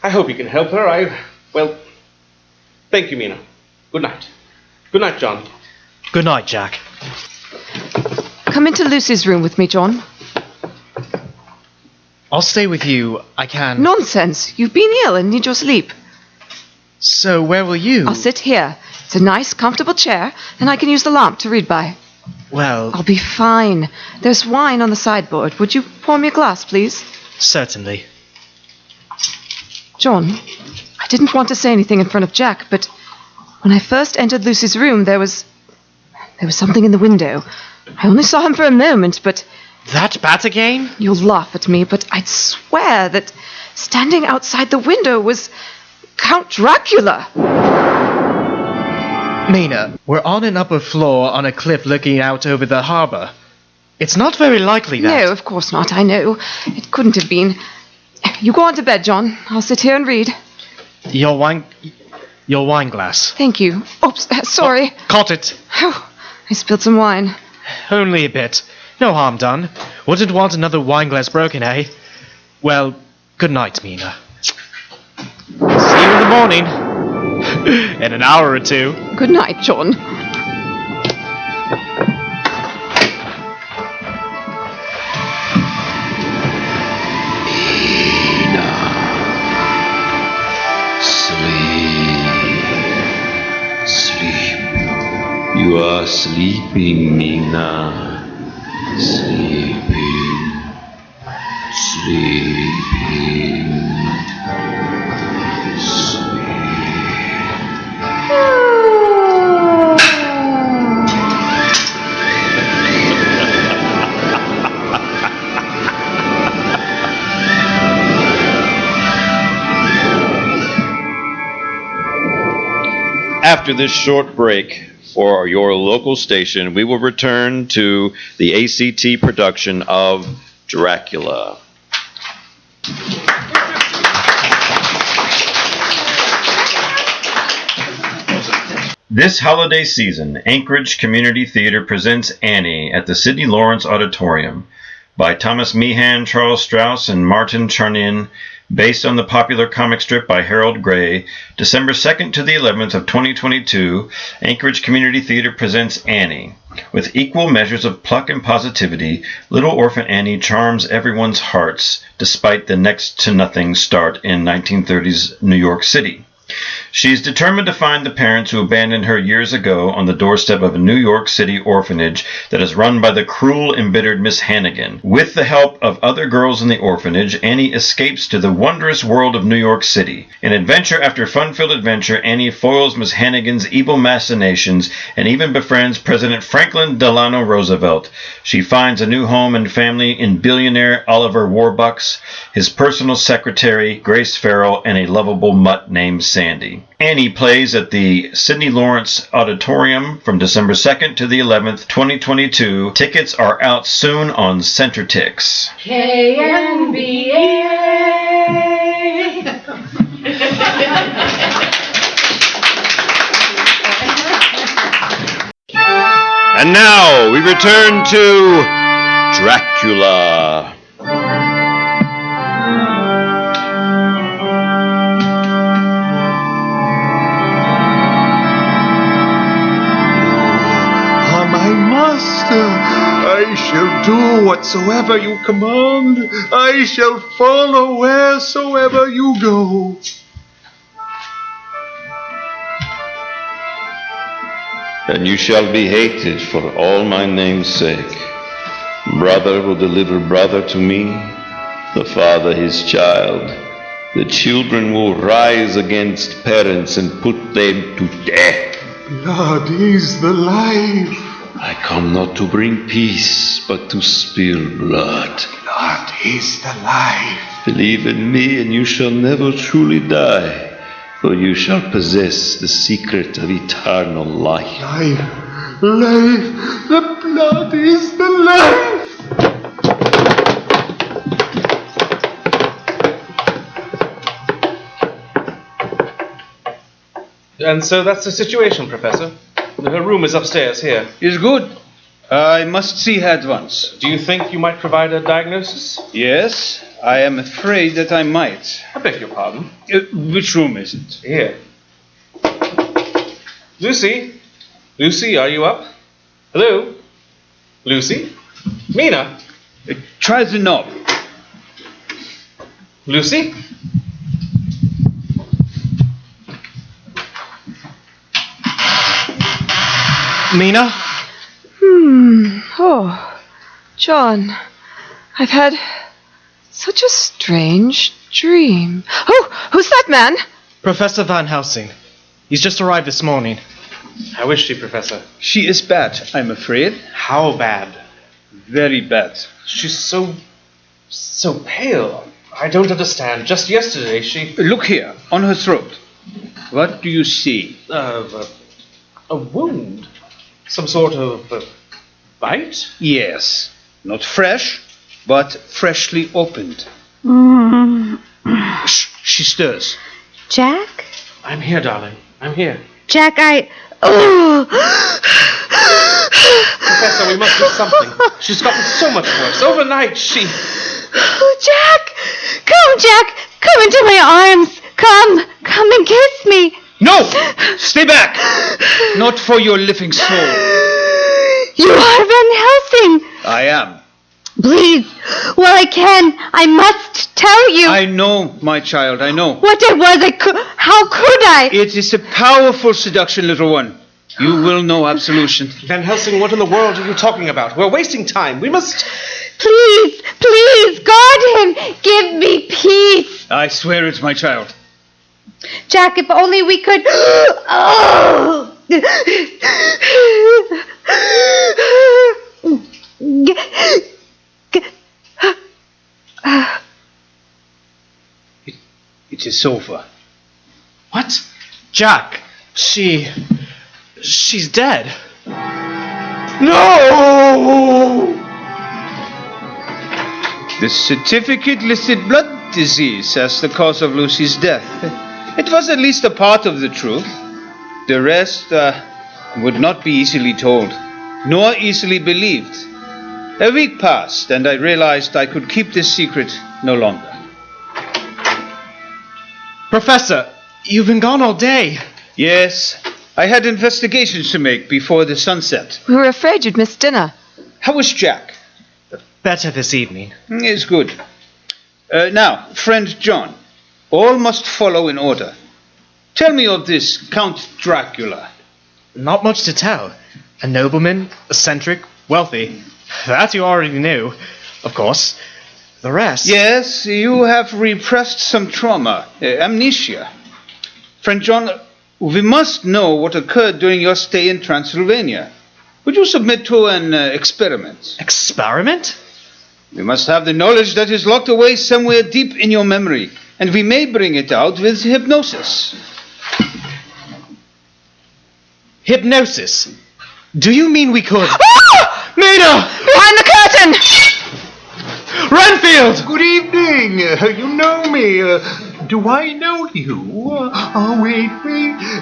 hope you can help her. Well, thank you, Mina. Good night. Good night, John. Good night, Jack. Come into Lucy's room with me, John. I'll stay with you. I can... Nonsense. You've been ill and need your sleep. So where will you... I'll sit here. It's a nice, comfortable chair, and I can use the lamp to read by. Well... I'll be fine. There's wine on the sideboard. Would you pour me a glass, please? Certainly. John, I didn't want to say anything in front of Jack, but when I first entered Lucy's room, there was something in the window. I only saw him for a moment, but... That bat again? You'll laugh at me, but I'd swear that standing outside the window was Count Dracula. Mina, we're on an upper floor on a cliff looking out over the harbor. It's not very likely that... No, of course not, I know. It couldn't have been. You go on to bed, John. I'll sit here and read. Your wine glass. Thank you. Oops, sorry. Caught it. Oh, I spilled some wine. Only a bit. No harm done. Wouldn't want another wine glass broken, eh? Well, good night, Mina. See you in the morning. In an hour or two. Good night, John. You You are sleeping, Mina. Sleeping. After this short break for your local station, we will return to the ACT production of Dracula. This holiday season, Anchorage Community Theater presents Annie at the Sidney Lawrence Auditorium by Thomas Meehan, Charles Strauss, and Martin Charnin, based on the popular comic strip by Harold Gray. December 2nd to the 11th of 2022, Anchorage Community Theater presents Annie. With equal measures of pluck and positivity, little orphan Annie charms everyone's hearts despite the next-to-nothing start in 1930s New York City. She is determined to find the parents who abandoned her years ago on the doorstep of a New York City orphanage that is run by the cruel, embittered Miss Hannigan. With the help of other girls in the orphanage, Annie escapes to the wondrous world of New York City. In adventure after fun-filled adventure, Annie foils Miss Hannigan's evil machinations and even befriends President Franklin Delano Roosevelt. She finds a new home and family in billionaire Oliver Warbucks, his personal secretary, Grace Farrell, and a lovable mutt named Sandy. Annie plays at the Sidney Lawrence Auditorium from December 2nd to the 11th, 2022. Tickets are out soon on CenterTix. KNBA. And now we return to Dracula. I shall do whatsoever you command. I shall follow wheresoever you go. And you shall be hated for all my name's sake. Brother will deliver brother to me, the father his child. The children will rise against parents and put them to death. Blood is the life. I come not to bring peace, but to spill blood. Blood is the life. Believe in me, and you shall never truly die, for you shall possess the secret of eternal life. Life. The blood is the life. And so that's the situation, Professor. Her room is upstairs here. Is good. I must see her at once. Do you think you might provide a diagnosis? Yes, I am afraid that I might. I beg your pardon. Which room is it? Here. Lucy? Lucy, are you up? Hello? Lucy? Mina? Try the knob. Lucy? Mina? Oh, John, I've had such a strange dream. Oh, who's that man? Professor Van Helsing. He's just arrived this morning. How is she, Professor? She is bad, I'm afraid. How bad? Very bad. She's so pale. I don't understand. Just yesterday she... Look here, on her throat. What do you see? A wound. Some sort of bite? Yes. Not fresh, but freshly opened. Shh, she stirs. Jack? I'm here, darling. I'm here. Jack, Oh! Professor, we must do something. She's gotten so much worse. Overnight, she... Oh, Jack! Come, Jack! Come into my arms! Come and kiss me! No! Stay back! Not for your living soul. You are Van Helsing! I am. Please, while I can, I must tell you. I know, my child, I know. What it was, how could I? It is a powerful seduction, little one. You will know absolution. Van Helsing, what in the world are you talking about? We're wasting time. We must... Please, please, guard him. Give me peace. I swear it, my child. Jack, if only we could... Oh! It is over. What? Jack, she's dead. No! The certificate listed blood disease as the cause of Lucy's death. It was at least a part of the truth. The rest would not be easily told, nor easily believed. A week passed, and I realized I could keep this secret no longer. Professor, you've been gone all day. Yes, I had investigations to make before the sunset. We were afraid you'd miss dinner. How was Jack? Better this evening. It's good. Now, friend John, all must follow in order. Tell me of this Count Dracula. Not much to tell. A nobleman, eccentric, wealthy. That you already knew, of course. The rest... Yes, you have repressed some trauma, amnesia. Friend John, we must know what occurred during your stay in Transylvania. Would you submit to an experiment? Experiment? We must have the knowledge that is locked away somewhere deep in your memory, and we may bring it out with hypnosis. Hypnosis? Do you mean we could... Ah! Mina! Behind the curtain! Renfield! Good evening. You know me. Do I know you? Wait.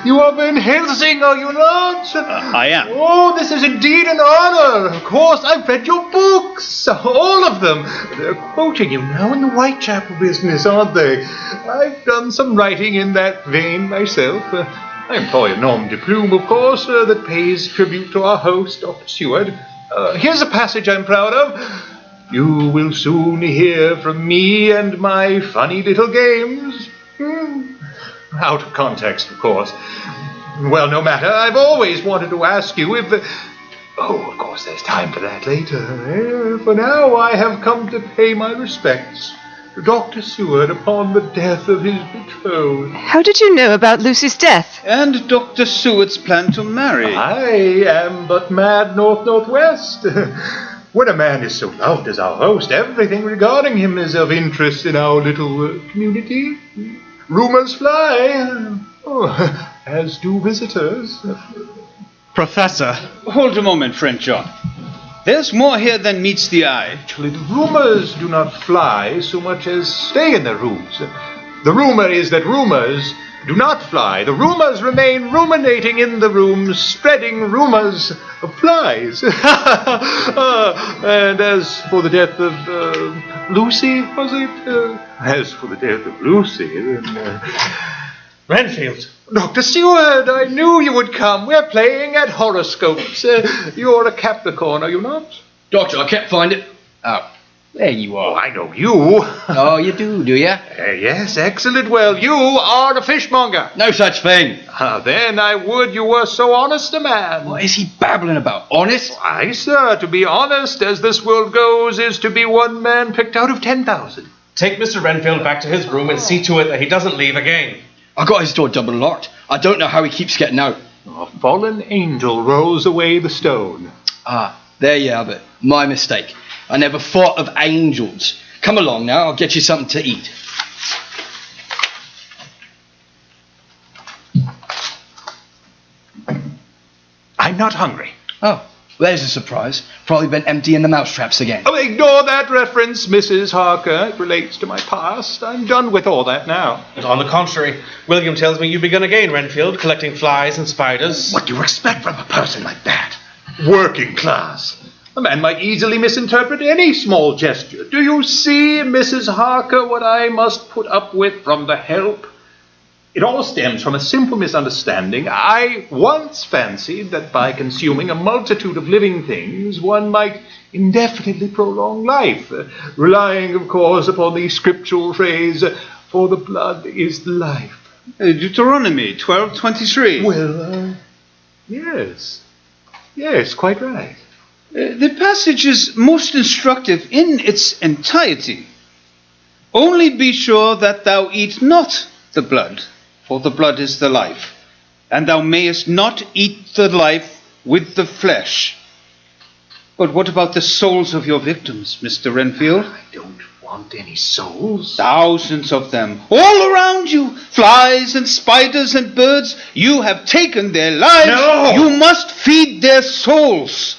You are Van Helsing, are you not? I am. Oh, this is indeed an honor. Of course, I've read your books. All of them. They're quoting you now in the Whitechapel business, aren't they? I've done some writing in that vein myself. I employ a nom de plume, of course, that pays tribute to our host, Dr. Seward. Here's a passage I'm proud of. You will soon hear from me and my funny little games. Out of context, of course. Well, no matter. I've always wanted to ask you if... Oh, of course, there's time for that later. For now, I have come to pay my respects to Dr. Seward upon the death of his betrothed. How did you know about Lucy's death? And Dr. Seward's plan to marry. I am but mad northwest. When a man is so loved as our host, everything regarding him is of interest in our little community. Rumors fly, as do visitors. Professor. Hold a moment, friend John. There's more here than meets the eye. Actually, the rumors do not fly so much as stay in their rooms. The rumor is that rumors do not fly. The rumors remain ruminating in the rooms, spreading rumors of flies. And as for the death of Lucy, was it? As for the death of Lucy, then... Renfield. Dr. Seward, I knew you would come. We're playing at horoscopes. You're a Capricorn, are you not? Doctor, I can't find it. Oh, there you Oh, are. I know you. Oh, you do you? Yes, excellent. Well, you are a fishmonger. No such thing. Then I would you were so honest a man. What is he babbling about? Honest? Aye, sir, to be honest, as this world goes, is to be one man picked out of 10,000. Take Mr. Renfield back to his room and see to it that he doesn't leave again. I got his door double locked. I don't know how he keeps getting out. A fallen angel rolls away the stone. Ah, there you have it. My mistake. I never thought of angels. Come along now, I'll get you something to eat. I'm not hungry. Oh, there's a surprise. Probably been emptying the mousetraps again. Oh, ignore that reference, Mrs. Harker. It relates to my past. I'm done with all that now. On the contrary, William tells me you've begun again, Renfield, collecting flies and spiders. What do you expect from a person like that? Working class. A man might easily misinterpret any small gesture. Do you see, Mrs. Harker, what I must put up with from the help? It all stems from a simple misunderstanding. I once fancied that by consuming a multitude of living things, one might indefinitely prolong life, relying, of course, upon the scriptural phrase, for the blood is life. Deuteronomy 12:23. Well, Yes. Yes, quite right. The passage is most instructive in its entirety. Only be sure that thou eat not the blood, for the blood is the life, and thou mayest not eat the life with the flesh. But what about the souls of your victims, Mr. Renfield? I don't want any souls. Thousands of them, all around you, flies and spiders and birds. You have taken their lives. No! You must feed their souls.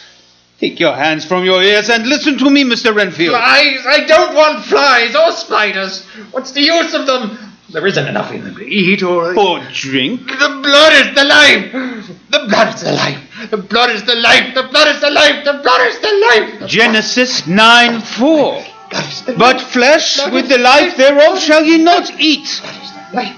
Take your hands from your ears and listen to me, Mr. Renfield. Flies! I don't want flies or spiders. What's the use of them? There isn't enough in them to eat or drink. The blood is the life. The blood is the life. The blood is the life. The blood is the life. The blood is the life. Genesis 9:4. But flesh with the life thereof shall ye not eat.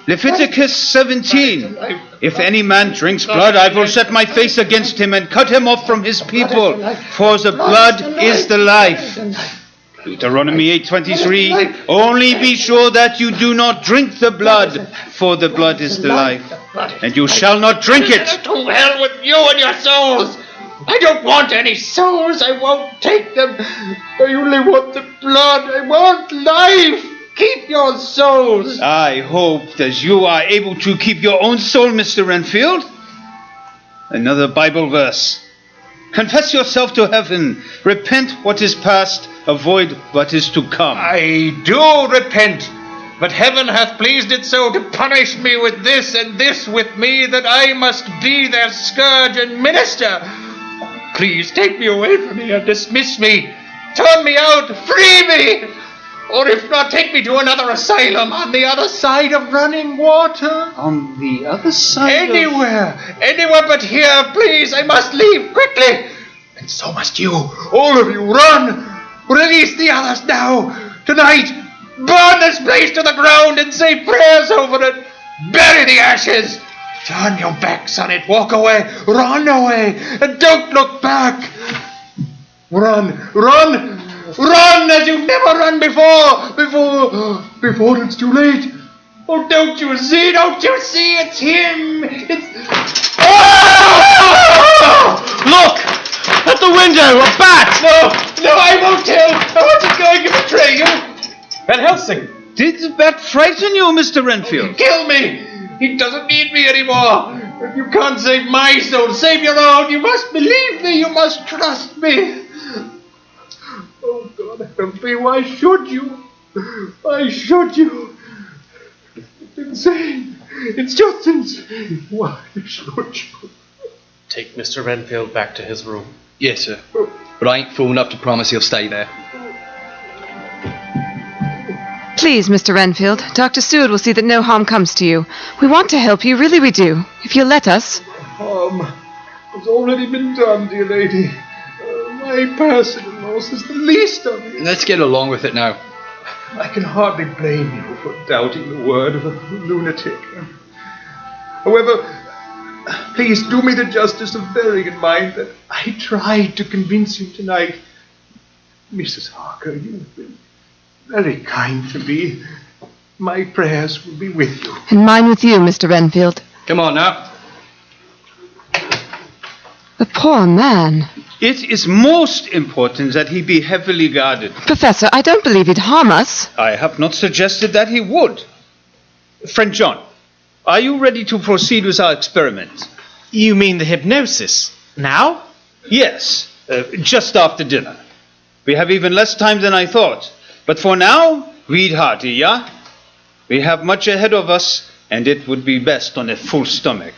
Leviticus 17. If any man drinks blood, I will set my face against him and cut him off from his people, for the blood is the life. Deuteronomy 8:23. Only be sure that you do not drink the blood, for the blood is the life, and you shall not drink it. To hell with you and your souls. I don't want any souls. I won't take them. I only want the blood. I want life. Keep your souls. I hope that you are able to keep your own soul, Mr. Renfield. Another Bible verse. Confess yourself to heaven. Repent what is past. Avoid what is to come. I do repent. But heaven hath pleased it so to punish me with this and this with me, that I must be their scourge and minister. Please take me away from here, dismiss me, turn me out, free me, or if not, take me to another asylum on the other side of running water. On the other side Anywhere but here, please, I must leave quickly. And so must you, all of you, run. Release the others now, tonight. Burn this place to the ground and say prayers over it. Bury the ashes. Turn your backs on it. Walk away. Run away. And don't look back. Run. Run. Run as you've never run before. Before it's too late. Oh, don't you see? Don't you see? It's him. It's... Oh! Look! At the window! A bat! No, I won't tell. I wasn't going to betray you. Van Helsing! Did the bat frighten you, Mr. Renfield? Kill me! He doesn't need me anymore. If you can't save my soul, save your own. You must believe me. You must trust me. Oh, God help me. Why should you? Why should you? It's insane. It's just insane. Why should you? Take Mr. Renfield back to his room. Yes, sir. But I ain't fool enough to promise he'll stay there. Please, Mr. Renfield, Dr. Seward will see that no harm comes to you. We want to help you, really we do. If you'll let us. Harm has already been done, dear lady. My personal loss is the least of it. Let's get along with it now. I can hardly blame you for doubting the word of a lunatic. However, please do me the justice of bearing in mind that I tried to convince you tonight. Mrs. Harker, you have been very kind to me. My prayers will be with you. And mine with you, Mr. Renfield. Come on now. The poor man. It is most important that he be heavily guarded. Professor, I don't believe he'd harm us. I have not suggested that he would. Friend John, are you ready to proceed with our experiment? You mean the hypnosis? Now? Yes, just after dinner. We have even less time than I thought. But for now, read hearty, yeah? We have much ahead of us, and it would be best on a full stomach.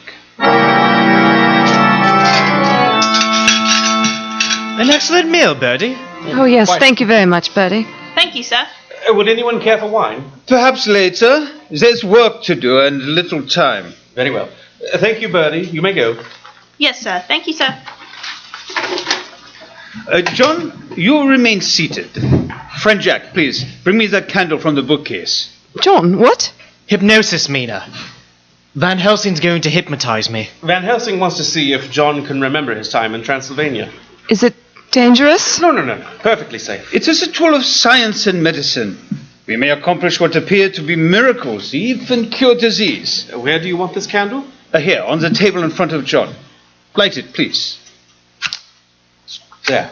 An excellent meal, Birdie. Oh, yes, thank you very much, Birdie. Thank you, sir. Would anyone care for wine? Perhaps later. There's work to do and little time. Very well. Thank you, Birdie. You may go. Yes, sir. Thank you, sir. John, you remain seated. Friend Jack, please, bring me that candle from the bookcase. John, what? Hypnosis, Mina. Van Helsing's going to hypnotize me. Van Helsing wants to see if John can remember his time in Transylvania. Is it dangerous? No. Perfectly safe. It is a tool of science and medicine. We may accomplish what appear to be miracles, even cure disease. Where do you want this candle? Here, on the table in front of John. Light it, please. There.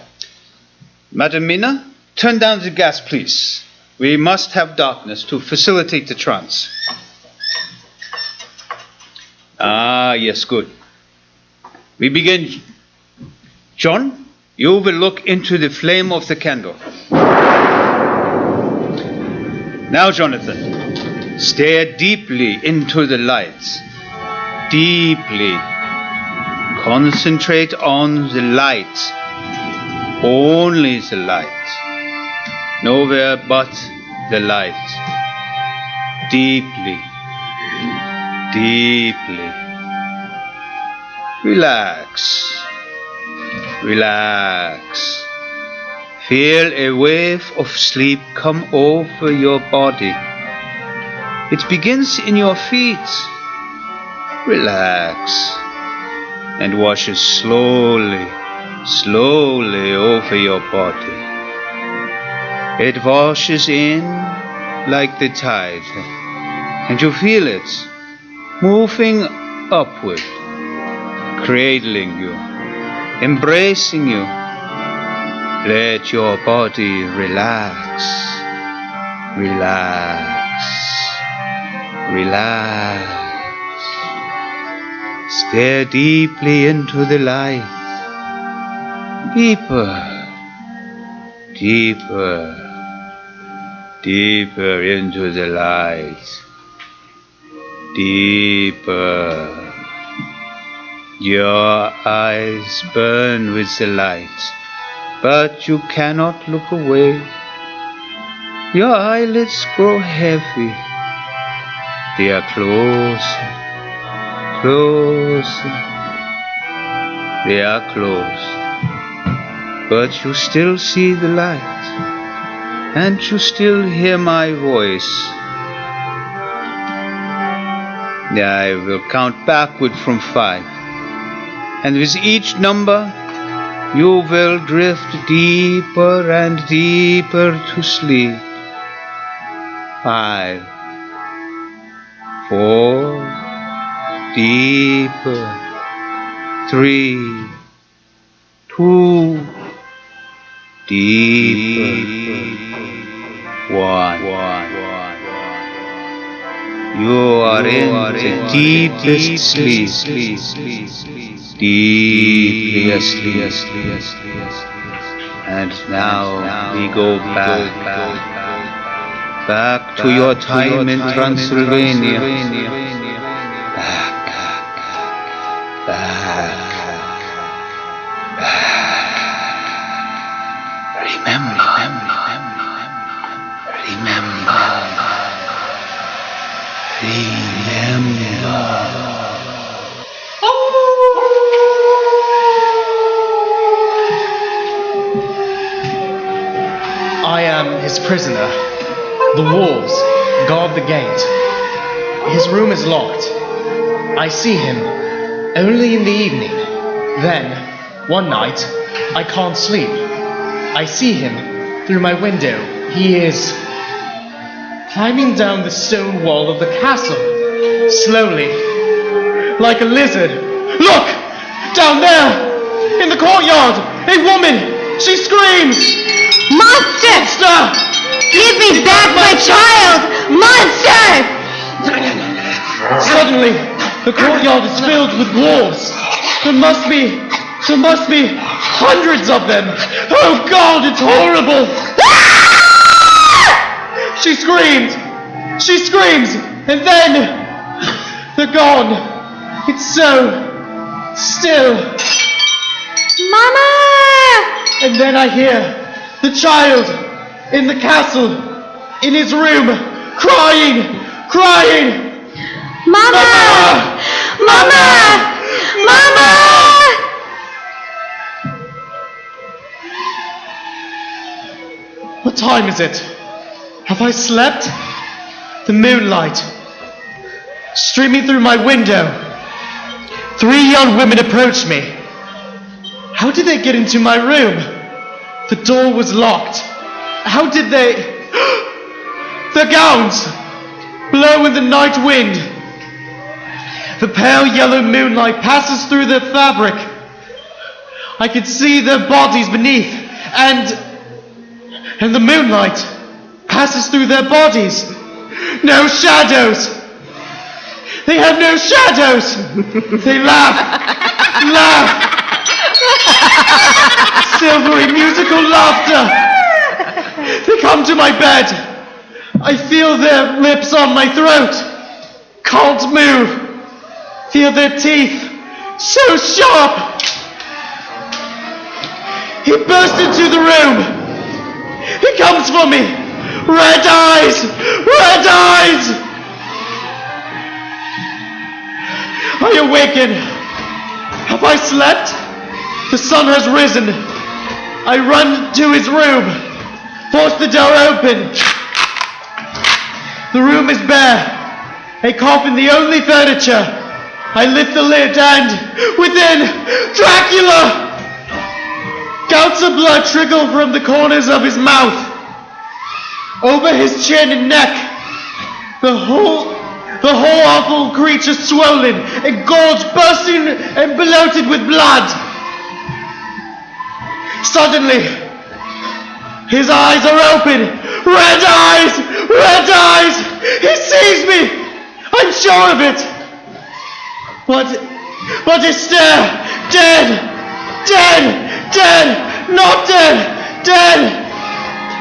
Madam Mina, turn down the gas, please. We must have darkness to facilitate the trance. Ah, yes, good. We begin. John, you will look into the flame of the candle. Now, Jonathan, stare deeply into the light. Deeply. Concentrate on the light. Only the light. Nowhere but the light. Deeply. Deeply. Relax. Relax. Feel a wave of sleep come over your body. It begins in your feet. Relax. And washes slowly, slowly over your body. It washes in like the tide, and you feel it moving upward, cradling you, embracing you. Let your body relax, relax, relax. Stare deeply into the light. Deeper, deeper, deeper into the light. Deeper. Your eyes burn with the light, but you cannot look away. Your eyelids grow heavy. They are closer, closer. They are close. But you still see the light, and you still hear my voice. I will count backward from 5, and with each number you will drift deeper and deeper to sleep. 5, 4, deeper, 3, 2, deeper, 1. You are in the deepest sleep, deeply asleep. And now we go back to your time in Transylvania. Back. Remember. I am his prisoner. The wolves guard the gate. His room is locked. I see him only in the evening. Then, one night, I can't sleep. I see him through my window. He is climbing down the stone wall of the castle, slowly, like a lizard. Look! Down there! In the courtyard! A woman! She screams! Monster! Give me back my child! Monster! Suddenly, the courtyard is filled with wolves. There must be hundreds of them. Oh God, it's horrible! She screams, and then they're gone. It's so still. Mama! And then I hear the child in the castle, in his room, crying. Mama! Mama! Mama! What time is it? Have I slept? The moonlight streaming through my window. 3 young women approached me. How did they get into my room? The door was locked. How did they... Their gowns blow in the night wind. The pale yellow moonlight passes through their fabric. I could see their bodies beneath, and the moonlight passes through their bodies. No shadows! They have no shadows! They laugh! Silvery musical laughter! They come to my bed! I feel their lips on my throat! Can't move! Feel their teeth! So sharp! He burst into the room! He comes for me! Red eyes! Red eyes! I awaken! Have I slept? The sun has risen. I run to his room, force the door open. The room is bare. A coffin, the only furniture. I lift the lid and, within, Dracula! Gouts of blood trickle from the corners of his mouth, over his chin and neck. The whole awful creature swollen, engorged, bursting and bloated with blood. Suddenly, his eyes are open. Red eyes! Red eyes! He sees me! I'm sure of it! But his stare! Dead! Dead! Dead! Not dead! Dead!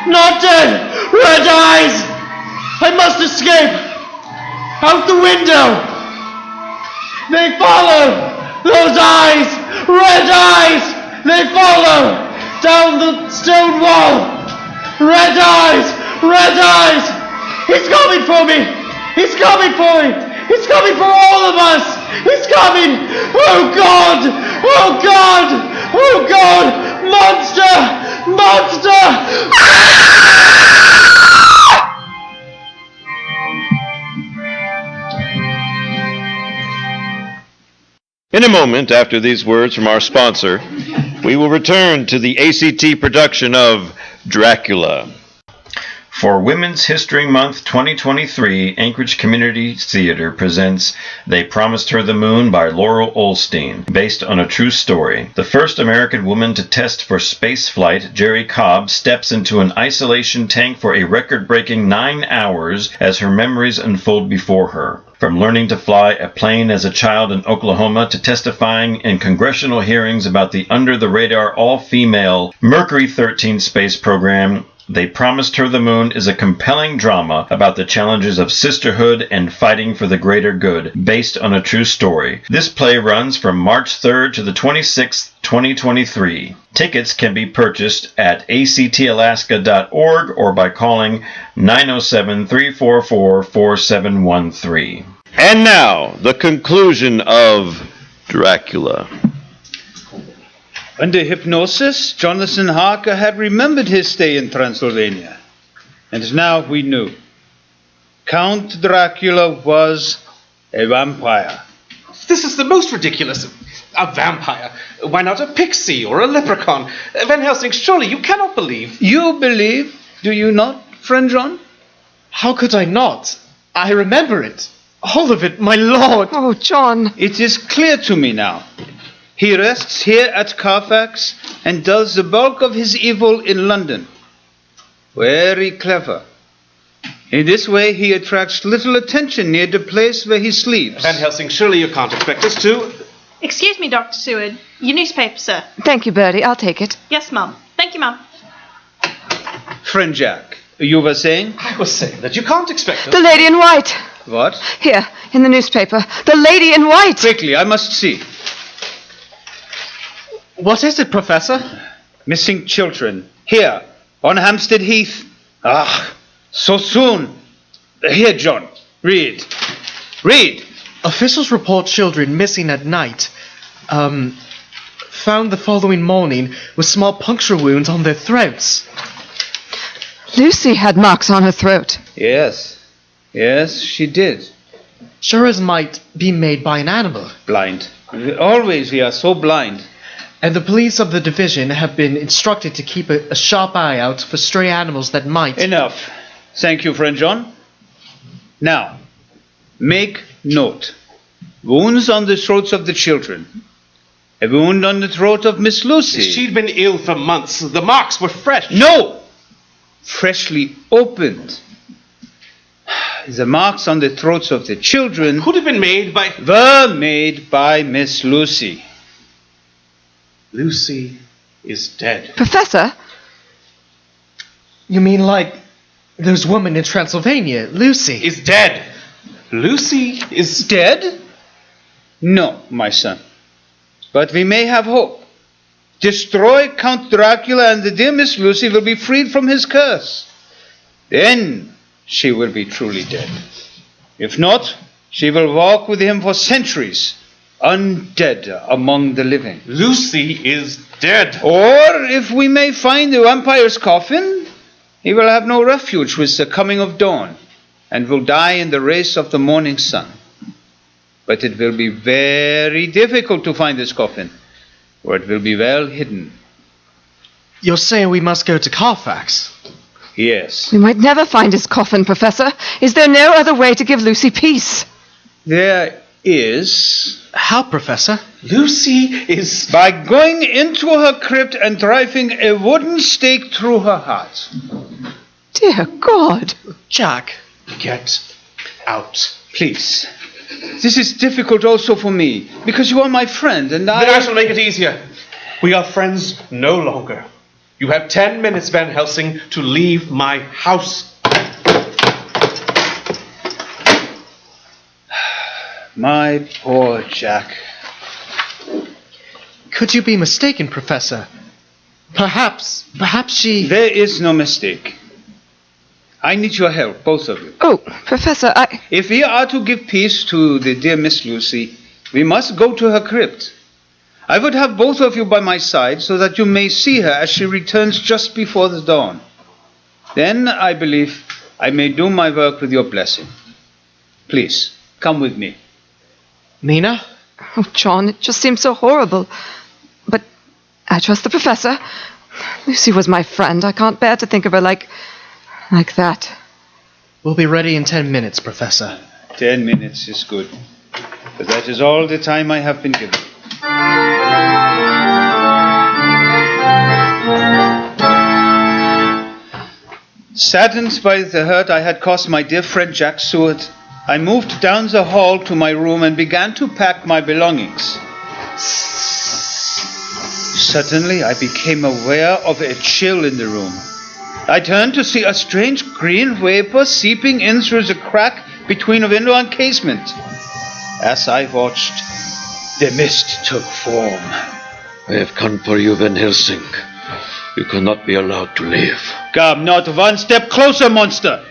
Not dead! Red eyes! I must escape! Out the window! They follow! Those eyes! Red eyes! They follow! Down the stone wall! Red eyes! Red eyes! He's coming for me! He's coming for me! He's coming for all of us! He's coming! Oh God! Oh God! Oh God! Monster! Monster! In a moment, after these words from our sponsor, we will return to the ACT production of Dracula. For Women's History Month 2023, Anchorage Community Theater presents They Promised Her the Moon by Laurel Olstein, based on a true story. The first American woman to test for space flight, Jerry Cobb, steps into an isolation tank for a record-breaking 9 hours as her memories unfold before her. From learning to fly a plane as a child in Oklahoma to testifying in congressional hearings about the under-the-radar all-female Mercury 13 space program, They Promised Her the Moon is a compelling drama about the challenges of sisterhood and fighting for the greater good, based on a true story. This play runs from March 3rd to the 26th, 2023. Tickets can be purchased at actalaska.org or by calling 907-344-4713. And now, the conclusion of Dracula. Under hypnosis, Jonathan Harker had remembered his stay in Transylvania. And now we knew. Count Dracula was a vampire. This is the most ridiculous. A vampire. Why not a pixie or a leprechaun? Van Helsing, surely you cannot believe. You believe, do you not, friend John? How could I not? I remember it. All of it, my lord. Oh, John. It is clear to me now. He rests here at Carfax and does the bulk of his evil in London. Very clever. In this way, he attracts little attention near the place where he sleeps. Van Helsing, surely you can't expect us to. Excuse me, Dr. Seward. Your newspaper, sir. Thank you, Birdie. I'll take it. Yes, Mum. Thank you, Mum. Friend Jack, you were saying? I was saying that you can't expect us. The lady in white. What? Here, in the newspaper. The lady in white. Quickly, I must see. What is it, Professor? Missing children. Here, on Hampstead Heath. Ah, so soon. Here, John. Read. Read. Officials report children missing at night. Found the following morning with small puncture wounds on their throats. Lucy had marks on her throat. Yes. Yes, she did. Sure as might be made by an animal. Blind. Always we are so blind. And the police of the division have been instructed to keep a sharp eye out for stray animals that might... Enough. Thank you, friend John. Now, make note. Wounds on the throats of the children. A wound on the throat of Miss Lucy. She'd been ill for months. The marks were fresh. No! Freshly opened. The marks on the throats of the children Could have been made by... were made by Miss Lucy. Lucy is dead. Professor? You mean like those women in Transylvania, Lucy? Is dead. Lucy is... Dead? No, my son. But we may have hope. Destroy Count Dracula and the dear Miss Lucy will be freed from his curse. Then she will be truly dead. If not, she will walk with him for centuries, undead among the living. Lucy is dead. Or, if we may find the vampire's coffin, he will have no refuge with the coming of dawn, and will die in the rays of the morning sun. But it will be very difficult to find his coffin, for it will be well hidden. You're saying we must go to Carfax? Yes. We might never find his coffin, Professor. Is there no other way to give Lucy peace? There is. How, Professor? Lucy is... By going into her crypt and driving a wooden stake through her heart. Dear God. Jack, get out. Please. This is difficult also for me, because you are my friend, and Then I shall make it easier. We are friends no longer. You have 10 minutes, Van Helsing, to leave my house. My poor Jack. Could you be mistaken, Professor? Perhaps she... There is no mistake. I need your help, both of you. Oh, Professor, If we are to give peace to the dear Miss Lucy, we must go to her crypt. I would have both of you by my side so that you may see her as she returns just before the dawn. Then, I believe, I may do my work with your blessing. Please, come with me. Mina? Oh, John, it just seems so horrible. But I trust the Professor. Lucy was my friend. I can't bear to think of her like that. We'll be ready in 10 minutes, Professor. 10 minutes is good. But that is all the time I have been given. Saddened by the hurt I had caused my dear friend Jack Seward, I moved down the hall to my room and began to pack my belongings. Suddenly, I became aware of a chill in the room. I turned to see a strange green vapor seeping in through the crack between a window and casement. As I watched, the mist took form. I have come for you, Van Helsing. You cannot be allowed to live. Come not one step closer, monster!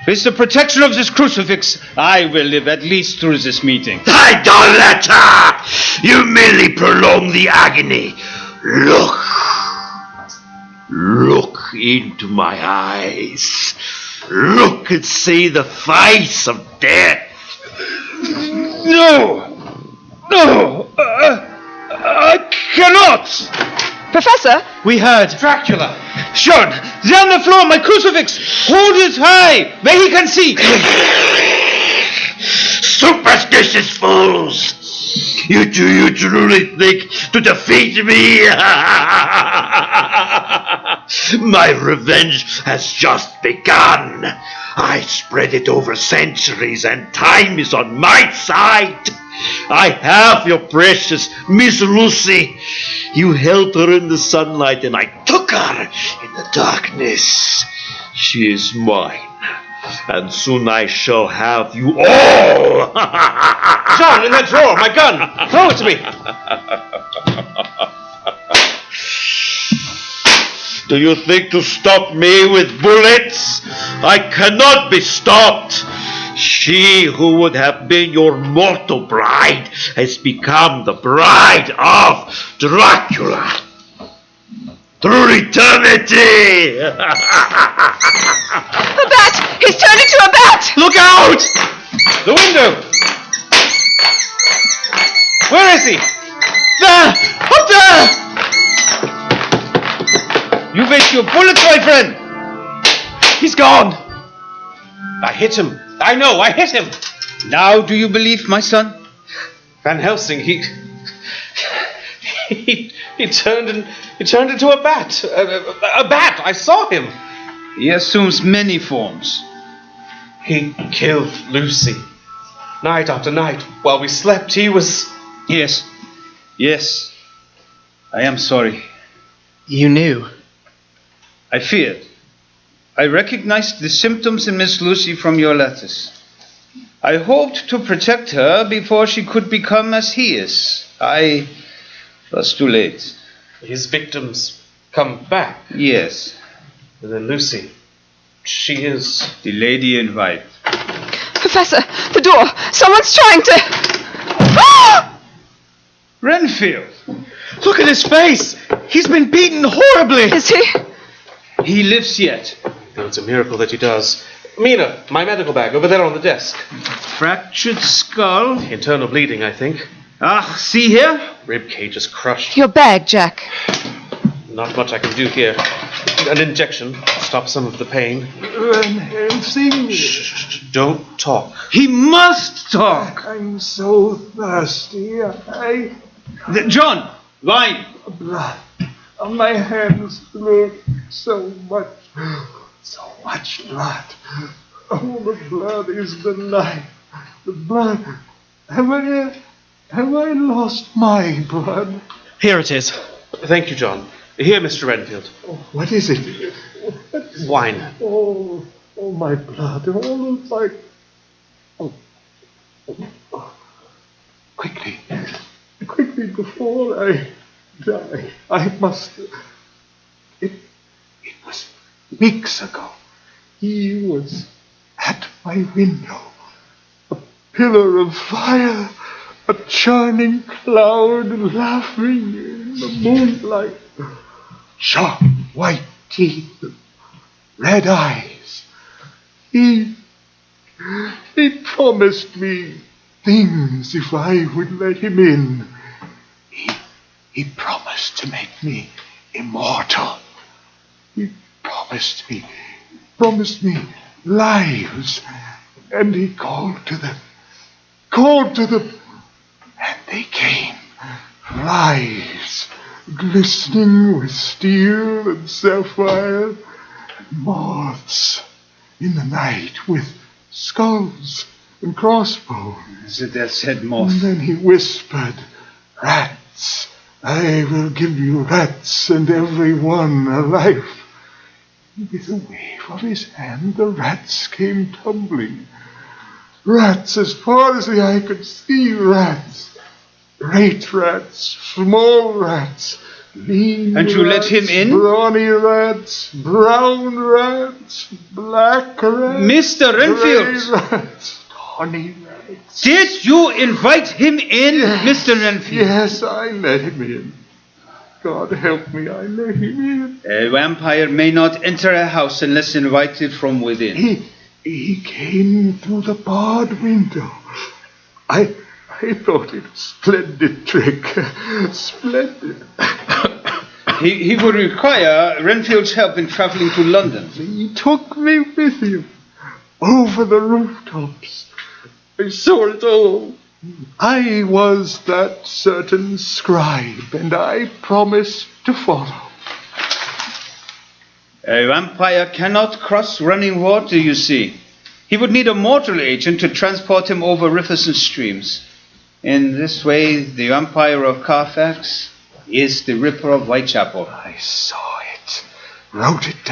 With the protection of this crucifix, I will live at least through this meeting. Idolater! You merely prolong the agony. Look into my eyes. Look and see the face of death. No! I cannot! Professor? We heard. Dracula! Sean, there on the floor, my crucifix! Hold it high, where he can see! Superstitious fools! You truly think to defeat me? My revenge has just begun. I spread it over centuries and time is on my side. I have your precious Miss Lucy. You held her in the sunlight and I took her in the darkness. She is mine. And soon I shall have you all. John, in that drawer, my gun! Throw it to me! Do you think to stop me with bullets? I cannot be stopped. She who would have been your mortal bride has become the bride of Dracula. Through eternity! A bat! He's turned into a bat! Look out! The window! Where is he? There! Up there! You waste your bullets, my friend! He's gone! I hit him. I know, I hit him! Now do you believe, my son? Van Helsing, He turned into a bat. A bat! I saw him! He assumes many forms. He killed Lucy. Night after night, while we slept, he was... Yes. I am sorry. You knew. I feared. I recognized the symptoms in Miss Lucy from your letters. I hoped to protect her before she could become as he is. I was too late. His victims come back. Yes. And then Lucy, she is... The lady in white. Professor, the door! Someone's trying to... Renfield! Look at his face! He's been beaten horribly! Is he? He lives yet. It's a miracle that he does. Mina, my medical bag, over there on the desk. Fractured skull. Internal bleeding, I think. See here? Rib cage is crushed. Your bag, Jack. Not much I can do here. An injection to stop some of the pain. Helsing. Shh, don't talk. He must talk. I'm so thirsty. John, wine. Blood. My hands bleed so much blood. Oh, the blood is the knife. The blood. Have I lost my blood? Here it is. Thank you, John. Here, Mr. Renfield. Oh, what is it? Wine. Oh, my blood. All of my... Oh. Quickly, before I die, I must... It was weeks ago. He was at my window. A pillar of fire, a churning cloud laughing in the moonlight. Sharp white teeth, red eyes. He promised me things if I would let him in. He promised to make me immortal. He promised me lives. And he called to them, and they came. Lives, glistening with steel and sapphire, and moths in the night with skulls and crossbones. The death's head moth. And then he whispered, rats, I will give you rats, and every one a life. With a wave of his hand, the rats came tumbling. Rats as far as the eye could see, rats. Great rats, small rats, lean And you rats, let him in? Brawny rats, brown rats, black rats, Mr. Renfield! grey rats, tawny rats. Did you invite him in, Mr. Renfield? Yes, I let him in. God help me, I let him in. A vampire may not enter a house unless invited from within. He came through the barred window. I thought it a splendid trick. Splendid. He would require Renfield's help in traveling to London. He took me with him over the rooftops. I saw it all. I was that certain scribe, and I promised to follow. A vampire cannot cross running water, you see. He would need a mortal agent to transport him over rivers and streams. In this way, the vampire of Carfax is the Ripper of Whitechapel. I saw it, wrote it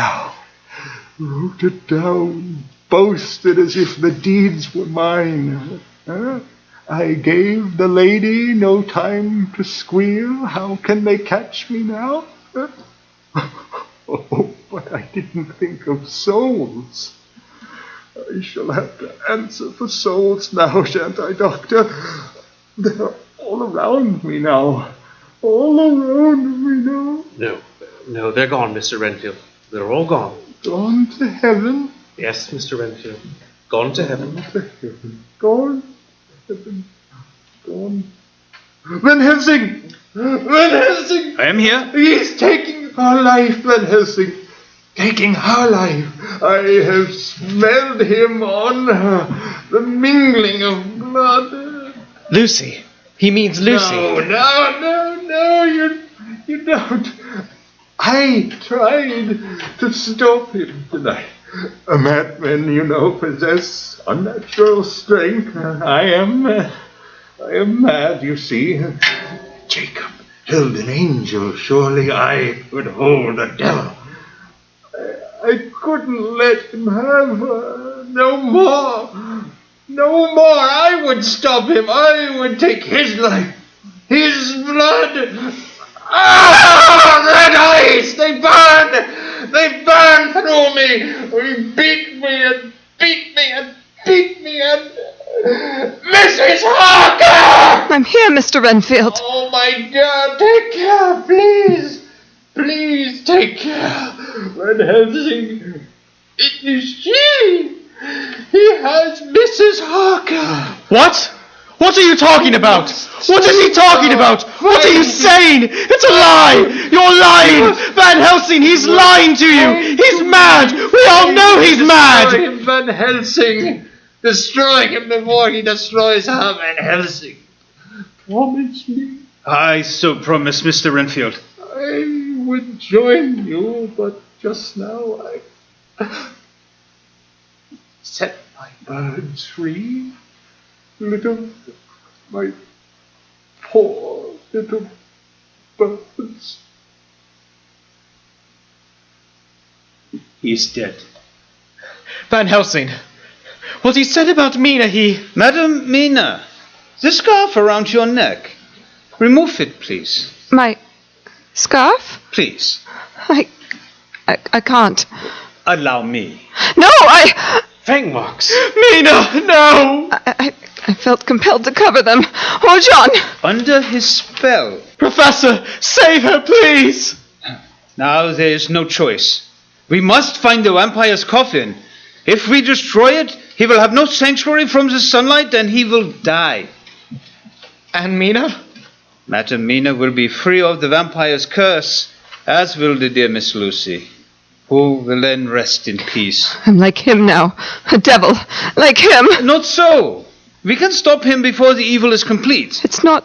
down, boasted as if the deeds were mine. I gave the lady no time to squeal. How can they catch me now? Oh, but I didn't think of souls. I shall have to answer for souls now, shan't I, Doctor? They're all around me now. No, they're gone, Mr. Renfield. They're all gone. Gone to heaven? Yes, Mr. Renfield. Gone to heaven. Gone. Van Helsing! I am here. He's taking her life, Van Helsing. Taking her life. I have smelled him on her. The mingling of blood. Lucy. He means Lucy. No, you don't. I tried to stop him tonight. Madmen, possess unnatural strength. I am mad, you see. Jacob held an angel. Surely I could hold a devil. I couldn't let him have no more. No more. I would stop him. I would take his life. His blood. Red eyes! They burn! They burn through me! We beat me and beat me and beat me and... Mrs. Harker! I'm here, Mr. Renfield. Oh, my God, take care, please! Please take care. Van Helsing, it is she! He has Mrs. Harker! What? What are you talking about? What is he talking about? What are you saying? It's a lie! You're lying! Van Helsing, he's lying to you! He's mad! We all know he's mad! Destroy him, Van Helsing! Destroy him before he destroys her, Van Helsing! Promise me. I so promise, Mr. Renfield. I would join you, but just now I set my birds free. My poor little birds. He's dead. Van Helsing, what he said about Mina, Madam Mina, the scarf around your neck. Remove it, please. My scarf? Please. I can't. Allow me. No, Fang marks. Mina, no! I felt compelled to cover them. Oh, John! Under his spell. Professor, save her, please! Now there is no choice. We must find the vampire's coffin. If we destroy it, he will have no sanctuary from the sunlight and he will die. And Mina? Madam Mina will be free of the vampire's curse, as will the dear Miss Lucy, who will then rest in peace. I'm like him now. A devil. Like him. Not so. We can stop him before the evil is complete. It's not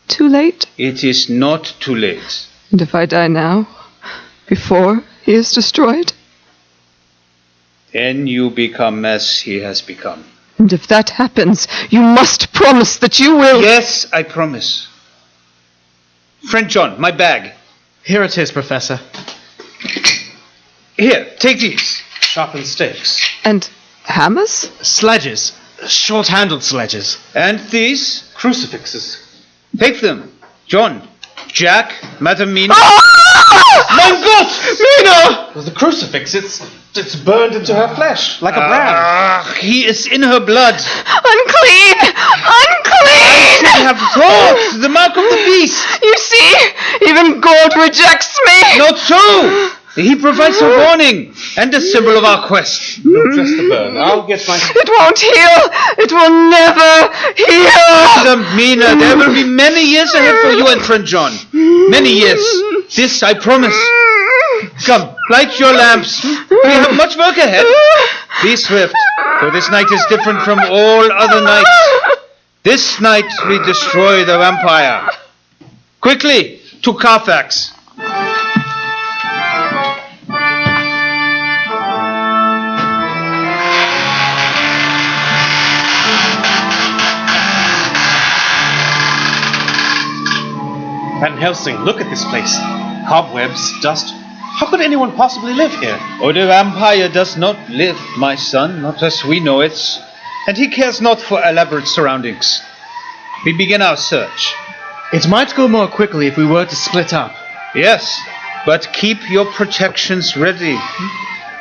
too late. It is not too late. And if I die now, before he is destroyed? Then you become as he has become. And if that happens, you must promise that you will... Yes, I promise. Friend John, my bag. Here it is, Professor. Here, take these. Sharpened stakes. And hammers? Sledges. Short-handled sledges. And these? Crucifixes. Take them. John, Jack, Madam Mina. Mein Gott! Mina! Well, the crucifix, it's burned into her flesh, like a brand. He is in her blood. Unclean! I should have thought the mark of the beast. You see, even Goard rejects me. Not so. He provides a warning and a symbol of our quest. Just the burn. I'll get my... It won't heal. It will never heal. Madam Mina, there will be many years ahead for you and friend John. Many years. This I promise. Come, light your lamps. We have much work ahead. Be swift, for this night is different from all other nights. This night we destroy the vampire. Quickly, to Carfax. Van Helsing, look at this place. Cobwebs, dust. How could anyone possibly live here? Oh, the vampire does not live, my son, not as we know it. And he cares not for elaborate surroundings. We begin our search. It might go more quickly if we were to split up. Yes, but keep your protections ready.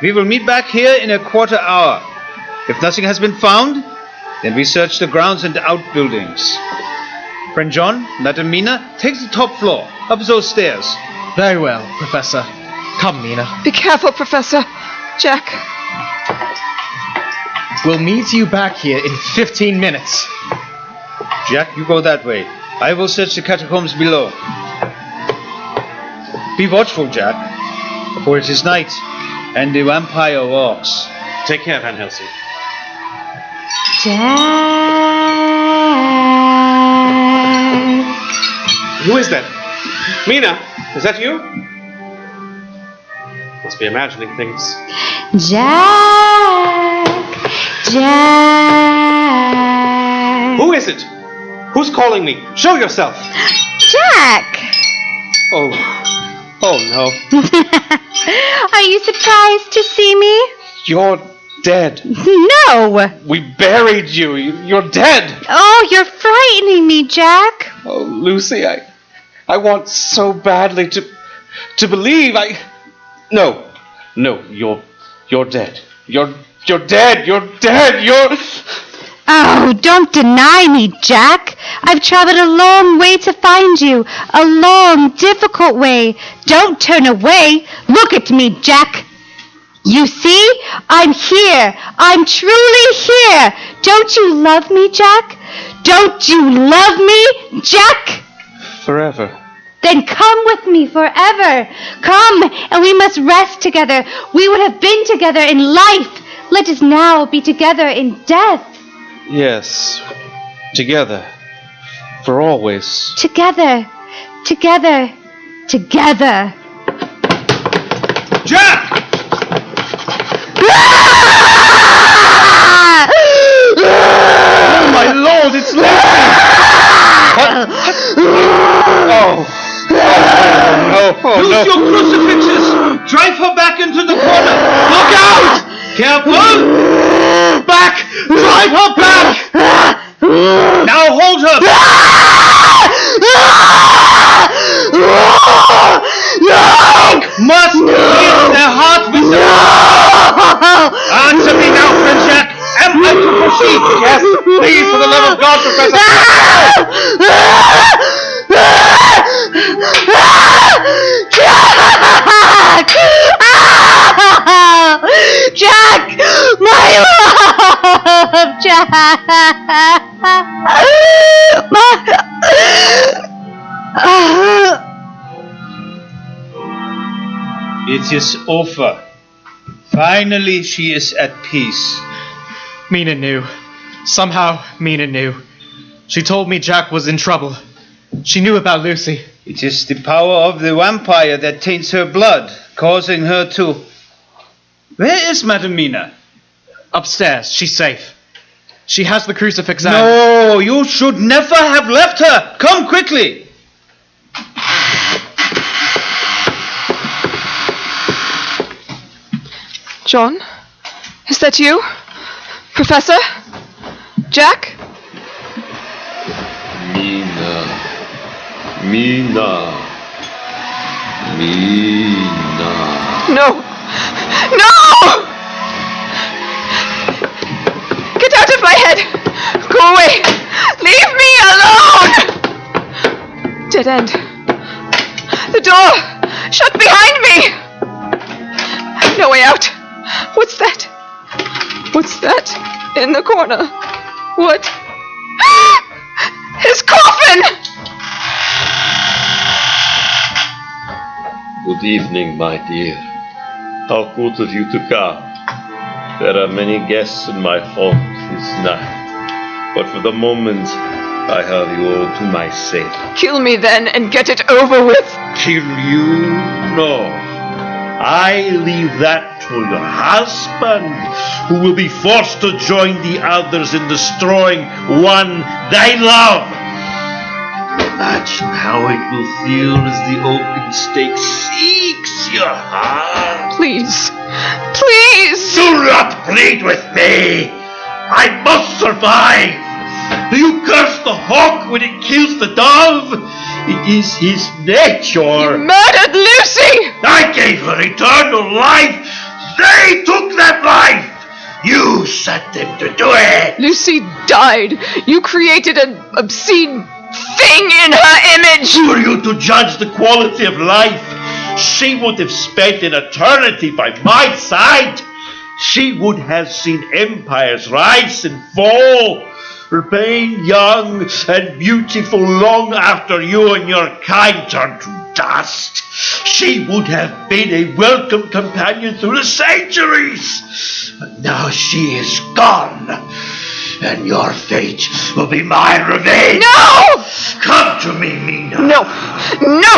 We will meet back here in a quarter hour. If nothing has been found, then we search the grounds and outbuildings. Friend John, Madam Mina, take the top floor, up those stairs. Very well, Professor. Come, Mina. Be careful, Professor. Jack. We'll meet you back here in 15 minutes. Jack, you go that way. I will search the catacombs below. Be watchful, Jack, for it is night, and the vampire walks. Take care, Van Helsing. Jack. Who is that? Mina, is that you? Must be imagining things. Jack. Who is it? Who's calling me? Show yourself. Jack. Oh no. Are you surprised to see me? You're dead. No. We buried you. You're dead. Oh, you're frightening me, Jack. Oh, Lucy, I want so badly to believe. No, you're dead. You're dead. You're dead. Oh, don't deny me, Jack. I've traveled a long way to find you. A long, difficult way. Don't turn away. Look at me, Jack. You see? I'm here. I'm truly here. Don't you love me, Jack? Don't you love me, Jack? Forever. Then come with me forever. Come, and we must rest together. We would have been together in life. Let us now be together in death. Yes. Together. For always. Together. Together. Together. Jack! Oh my lord, it's Lucy! Use your crucifixes! Drive her back into the corner! Look out! Careful! Back! Drive her back! Now hold her! Must pierce their heart with the... Answer me now, friend Jack! Am I to proceed? Yes, please, for the love of God, Professor! Jack! My love! Jack! It is over. Finally, she is at peace. Mina knew. Somehow, Mina knew. She told me Jack was in trouble. She knew about Lucy. It is the power of the vampire that taints her blood, causing her to... Where is Madam Mina? Upstairs. She's safe. She has the crucifix and... No, you should never have left her. Come quickly. John? Is that you? Professor? Jack? Mina. No! No! Get out of my head! Go away! Leave me alone! Dead end. The door! Shut behind me! No way out. What's that? What's that? In the corner. What? His coffin! Good evening, my dear. How good of you to come. There are many guests in my home this night, but for the moment, I have you all to myself. Kill me then and get it over with. Kill you? No. I leave that to your husband, who will be forced to join the others in destroying one they love. Imagine how it will feel as the oaken stake seeks your heart. Please. Please! Do not plead with me! I must survive! Do you curse the hawk when it kills the dove? It is his nature. You murdered Lucy! I gave her eternal life. They took that life. You set them to do it. Lucy died. You created an obscene thing in her image. Who are you to judge the quality of life? She would have spent an eternity by my side. She would have seen empires rise and fall, remain young and beautiful long after you and your kind turned to dust. She would have been a welcome companion through the centuries. But now she is gone. and your fate will be my revenge. No! Come to me, Mina. No! No!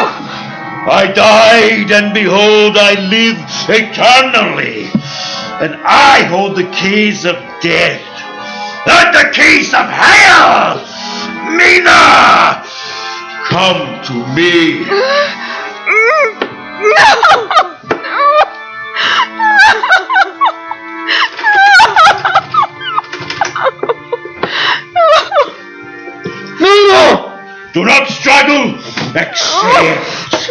I died, and behold, I live eternally. And I hold the keys of death and the keys of hell. Mina, come to me. Mina! Do not struggle. Accept.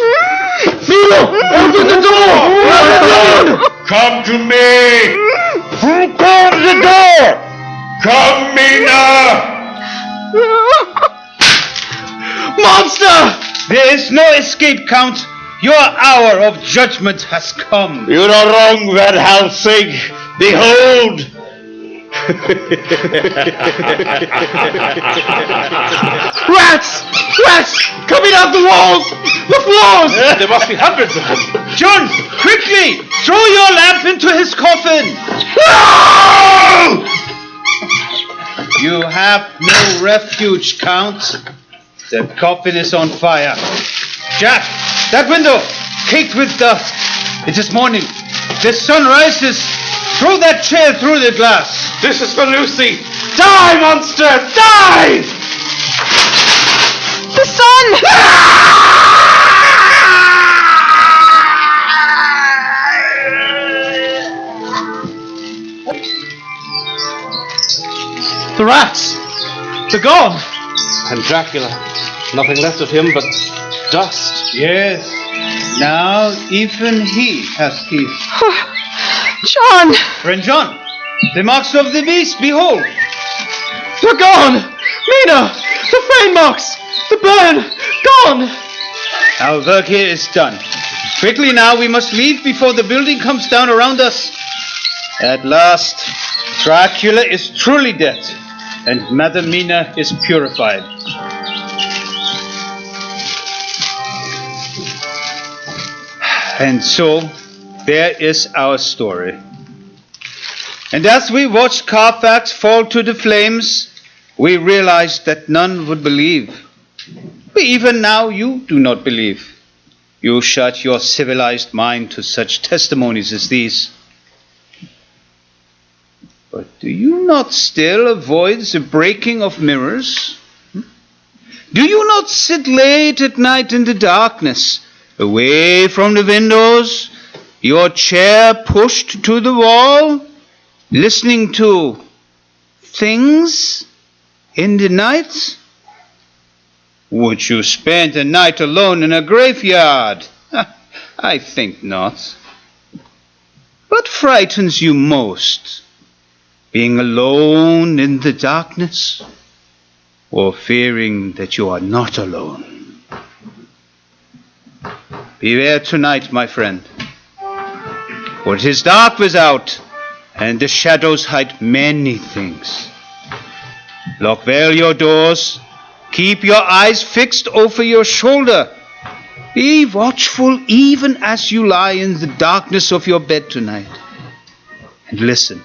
Mina! Open the door! Come to me. Open the door! Come, Mina. Monster! There is no escape, Count. Your hour of judgment has come. You are wrong, Van Helsing. Behold. Rats! Rats! Coming out the walls! The floors! There must be hundreds of them. John, quickly! Throw your lamp into his coffin! No! You have no refuge, Count. The coffin is on fire. Jack, that window, caked with dust. It is morning. The sun rises. Throw that chair through the glass. This is for Lucy. Die, monster! Die! The sun! The rats! They're gone! And Dracula. Nothing left of him but dust. Yes. Now even he has teeth. John! Friend John, the marks of the beast, behold. They're gone! Mina! The flame marks! The burn! Gone! Our work here is done. Quickly now, we must leave before the building comes down around us. At last, Dracula is truly dead, and Madam Mina is purified. And so, there is our story. And as we watched Carfax fall to the flames, we realized that none would believe. But even now you do not believe. You shut your civilized mind to such testimonies as these. But do you not still avoid the breaking of mirrors? Do you not sit late at night in the darkness, away from the windows, your chair pushed to the wall, listening to things in the night? Would you spend a night alone in a graveyard? I think not. What frightens you most? Being alone in the darkness, or fearing that you are not alone? Beware tonight, my friend, for it is dark without, and the shadows hide many things. Lock well your doors. Keep your eyes fixed over your shoulder. Be watchful even as you lie in the darkness of your bed tonight. And listen.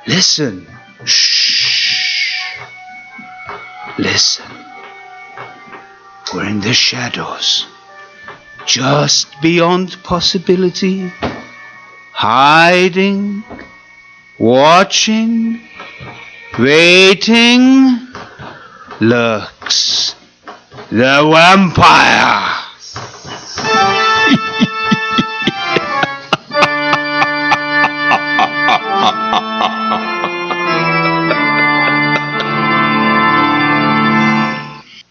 Listen. Shh. Listen. For in the shadows, just beyond possibility, hiding, watching, waiting, lurks the vampire.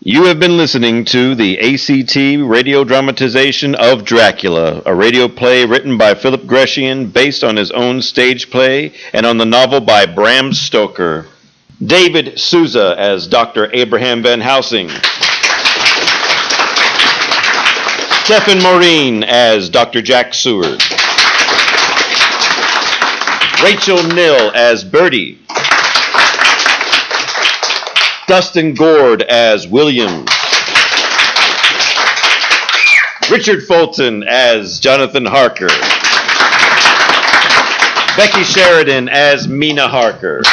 You have been listening to the ACT radio dramatization of Dracula, a radio play written by Phillip Grecian based on his own stage play and on the novel by Bram Stoker. David Souza as Dr. Abraham Van Helsing. Stefan Morin as Dr. Jack Seward. Rachel Nill as Birdie. Dustin Goard as William. Richard Fulton as Jonathan Harker. Becky Sheridan as Mina Harker.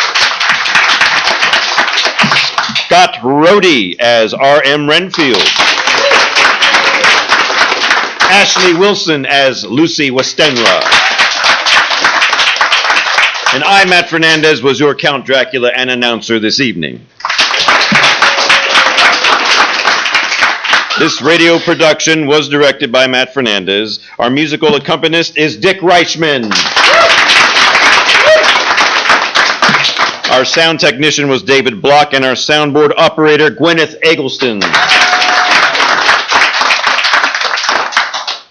Scott Rhode as R.M. Renfield. Ashley Wilson as Lucy Westenra. And I, Matt Fernandez, was your Count Dracula and announcer this evening. This radio production was directed by Matt Fernandez. Our musical accompanist is Dick Reichman. Our sound technician was David Block, and our soundboard operator, Gwynneth Eggleston.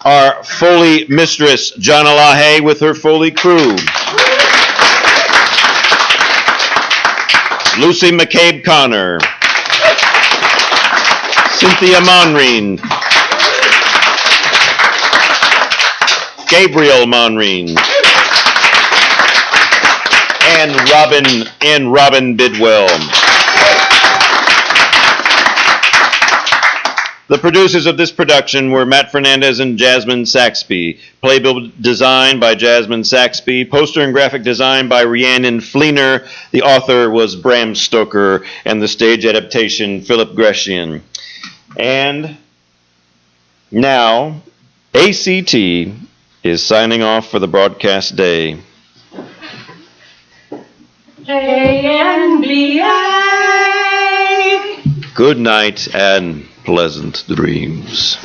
Our Foley mistress, Jana Lage, with her Foley crew. Lucy McCabe-Connor. Cynthia Monrean. Gabriel Monrean. And Robin Bidwell. The producers of this production were Matt Fernandez and Jasmine Saxby. Playbill design by Jasmine Saxby. Poster and graphic design by Rhiannon Fleener. The author was Bram Stoker. And the stage adaptation, Phillip Grecian. And now, ACT is signing off for the broadcast day. ANBA. Good night and pleasant dreams.